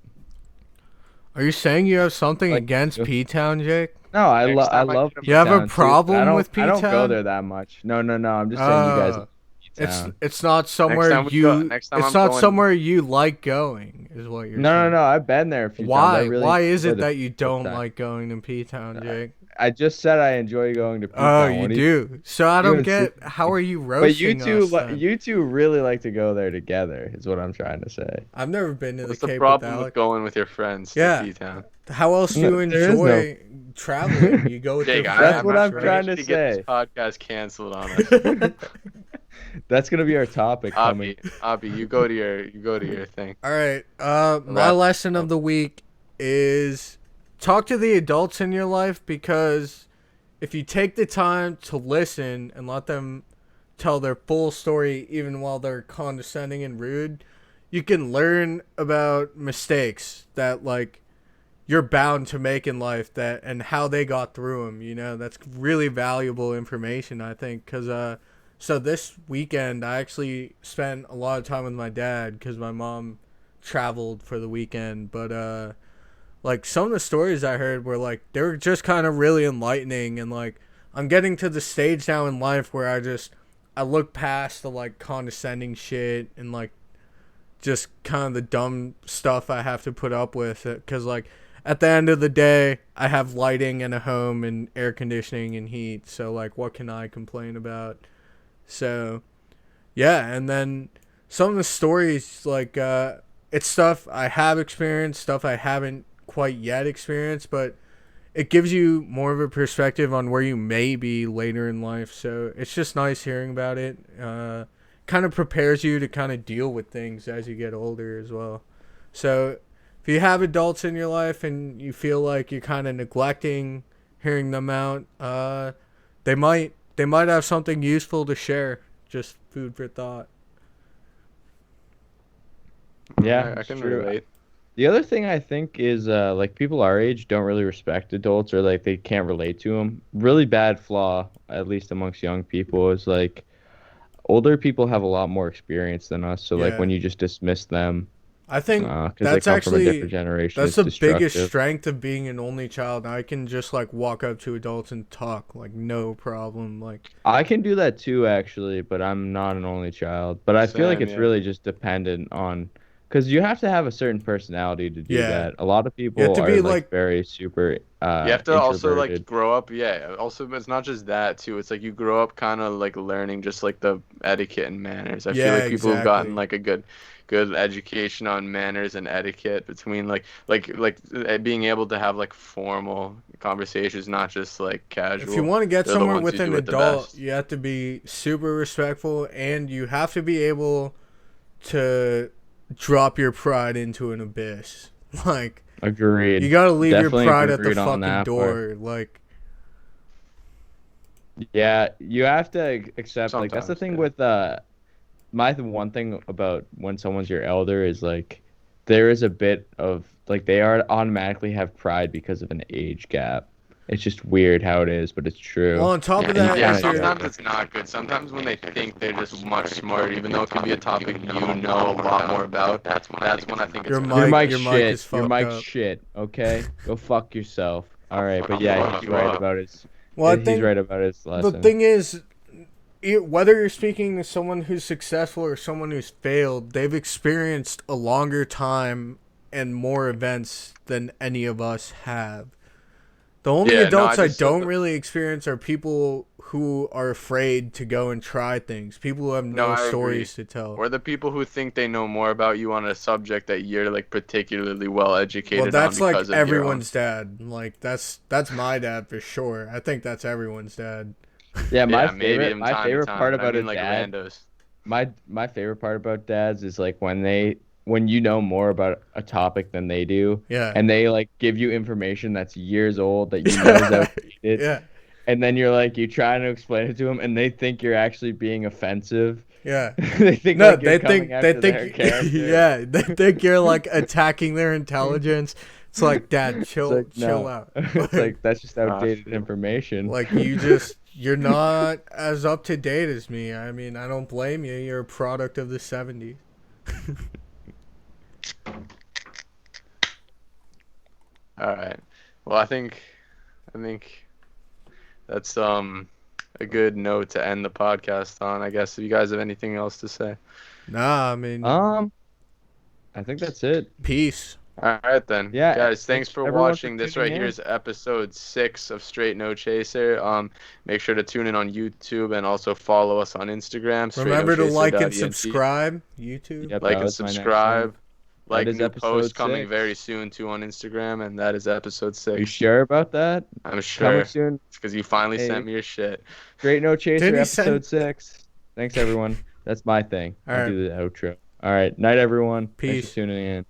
Are you saying you have something Like against P-Town, Jake? no, Next I time I love get a You have a P-Town too, but problem with I don't go P-Town? there that much. No, no, no. I'm just saying you guys love It's P-Town. it's not somewhere next time it's I'm not going somewhere you like going, is what you're No, no, saying. no. I've been there a few times. I Why? really Why is enjoy it the that you don't P-Town. like going to P-Town, Jake? I just said I enjoy going to Oh, P-Town. you What are do. So I you don't get insinuating? how are you roasting us then? You two really like to go there together, is what I'm trying to say. I've never been to the What's the Cape with problem with Alec. going with your friends to Yeah. P-Town? How else do No, you there is no. enjoy traveling? You go with your Jake, That's I'm what friends, I'm not we right? trying need to to get this say. podcast canceled on us. That's gonna be our topic coming. Abby, you go to your thing. All right. My Wrap. lesson of the week is talk to the adults in your life, because if you take the time to listen and let them tell their full story, even while they're condescending and rude, you can learn about mistakes that like you're bound to make in life, that and how they got through them. You know, that's really valuable information, I think, because so this weekend I actually spent a lot of time with my dad because my mom traveled for the weekend. But like some of the stories I heard were like they were just kind of really enlightening, and like I'm getting to the stage now in life where I look past the like condescending shit and like just kind of the dumb stuff I have to put up with, because like at the end of the day I have lighting and a home and air conditioning and heat, so like what can I complain about? So yeah, and then some of the stories like it's stuff I have experienced, stuff I haven't quite yet experienced, but it gives you more of a perspective on where you may be later in life. So it's just nice hearing about it. Kind of prepares you to kind of deal with things as you get older as well. So if you have adults in your life and you feel like you're kind of neglecting hearing them out. They might have something useful to share. Just food for thought. Yeah, I it's can true. relate. The other thing I think is like people our age don't really respect adults or like they can't relate to them. Really bad flaw, at least amongst young people, is like older people have a lot more experience than us. So like Yeah. when you just dismiss them, I think because they that's come from a different actually generation, that's it's the biggest destructive. strength of being an only child. I can just like walk up to adults and talk like no problem. Like I can do that too, actually, but I'm not an only child. But I feel like Same, it's yeah. really just dependent on, because you have to have a certain personality to do yeah, that. A lot of you have people to are be like like very super You have to also like introverted. grow up, yeah. Also, it's not just that too. It's like you grow up kind of like learning just like the etiquette and manners. I feel yeah like people who've gotten exactly. like a good education on manners and etiquette between being able to have like formal conversations, not just like If you casual. want to get They're the somewhere ones with who an do it the adult, best. you have to be super respectful and you have to be able to drop your pride into an abyss. Like you Agreed. got to leave your Definitely pride at the agreed on fucking that part. door. Like Yeah, you have to accept like that's the Sometimes, thing yeah. with one thing about when someone's your elder is like there is a bit of like they are automatically have pride because of an age gap. It's just weird how it is, but it's well, true. on top Yeah, of And you that, yeah, kind if of you're get sometimes it's not good. Sometimes when they think they're just much smarter, even though it could be a topic you know a lot more about, that's when I think it's messed up. your mic is your fucked mic's up. shit, okay? Go fuck yourself. All right, but yeah, Fuck you up. Well, I he's think right about his the lesson. thing is, whether you're speaking to someone who's successful or someone who's failed, they've experienced a longer time and more events than any of us have. The only Yeah, no, I adults I just don't really experience are people who are afraid to go and try things. People who have no, no I agree. stories to tell. Or the people who think they know more about you on a subject that you're like particularly well Well, educated on that's like because of your own. everyone's dad. Like that's my dad for sure. I think that's everyone's dad. Yeah, Yeah, maybe from my time to favorite time, part but I about a mean like dad, randos. my favorite part about dads is like when you know more about a topic than they do, Yeah. and they like give you information that's years old that you know is outdated, Yeah. and then you're like you trying to explain it to them, and they think you're actually being offensive. Yeah. They think No, like you're coming they after think their character. yeah, they think you're like attacking their intelligence. It's like, dad, It's like chill no, out. it's like that's just I outdated feel. information. Like you're not as up to date as me. I mean, I don't blame you. You're a product of the 70s. All right. Well, I think that's a good note to end the podcast on. I guess if you guys have anything else to say. Nah, I mean, Um, I think that's it. peace. All right then, Yeah, guys. Thanks thanks for everyone for watching. This tuning right here in. is episode 6 of Straight No Chaser. Make sure to tune in on YouTube and also follow us on Instagram, Remember to like and straightnochaser.ent. subscribe, YouTube. Yep, that Like and was my next one. subscribe. That Like is new posts episode coming very 6. soon too on Instagram, and that is episode Are you 6. sure about that? I'm Coming sure. soon. It's because you finally sent Hey, me your shit. Great No Did Chaser, he send? episode 6. Thanks, everyone. That's my thing. All I right, do the outro. All right. Night, everyone. Thanks for peace. tuning in.